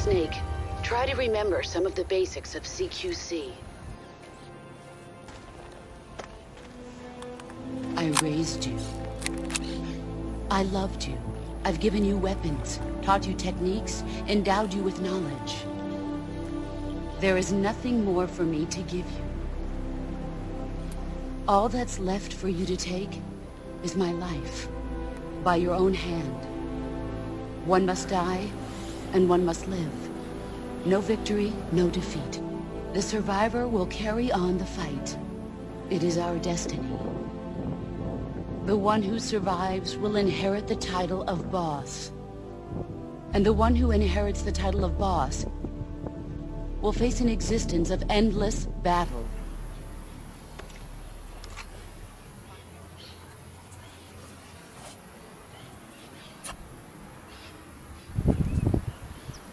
Snake, try to remember some of the basics of CQC. I raised you. I loved you. I've given you weapons, taught you techniques, endowed you with knowledge. There is nothing more for me to give you. All that's left for you to take is my life, by your own hand. One must die, and one must live. No victory, no defeat. The survivor will carry on the fight. It is our destiny. The one who survives will inherit the title of boss. And the one who inherits the title of boss will face an existence of endless battle.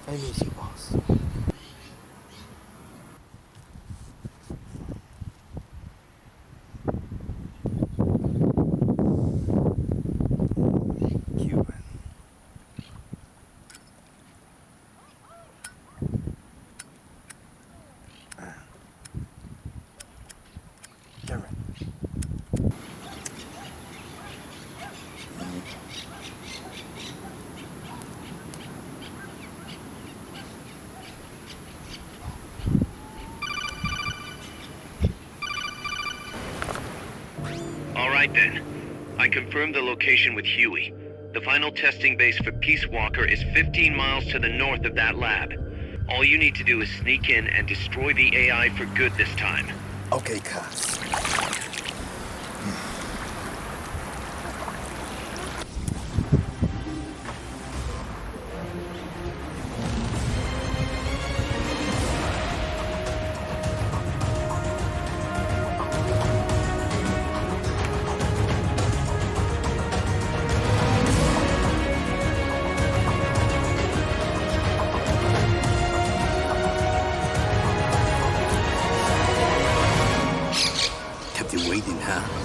I miss you, boss. Cuban. Cameron. All right then. I confirmed the location with Huey. The final testing base for Peace Walker is 15 miles to the north of that lab. All you need to do is sneak in and destroy the AI for good this time. Okay, cuz. Kept you waiting, huh?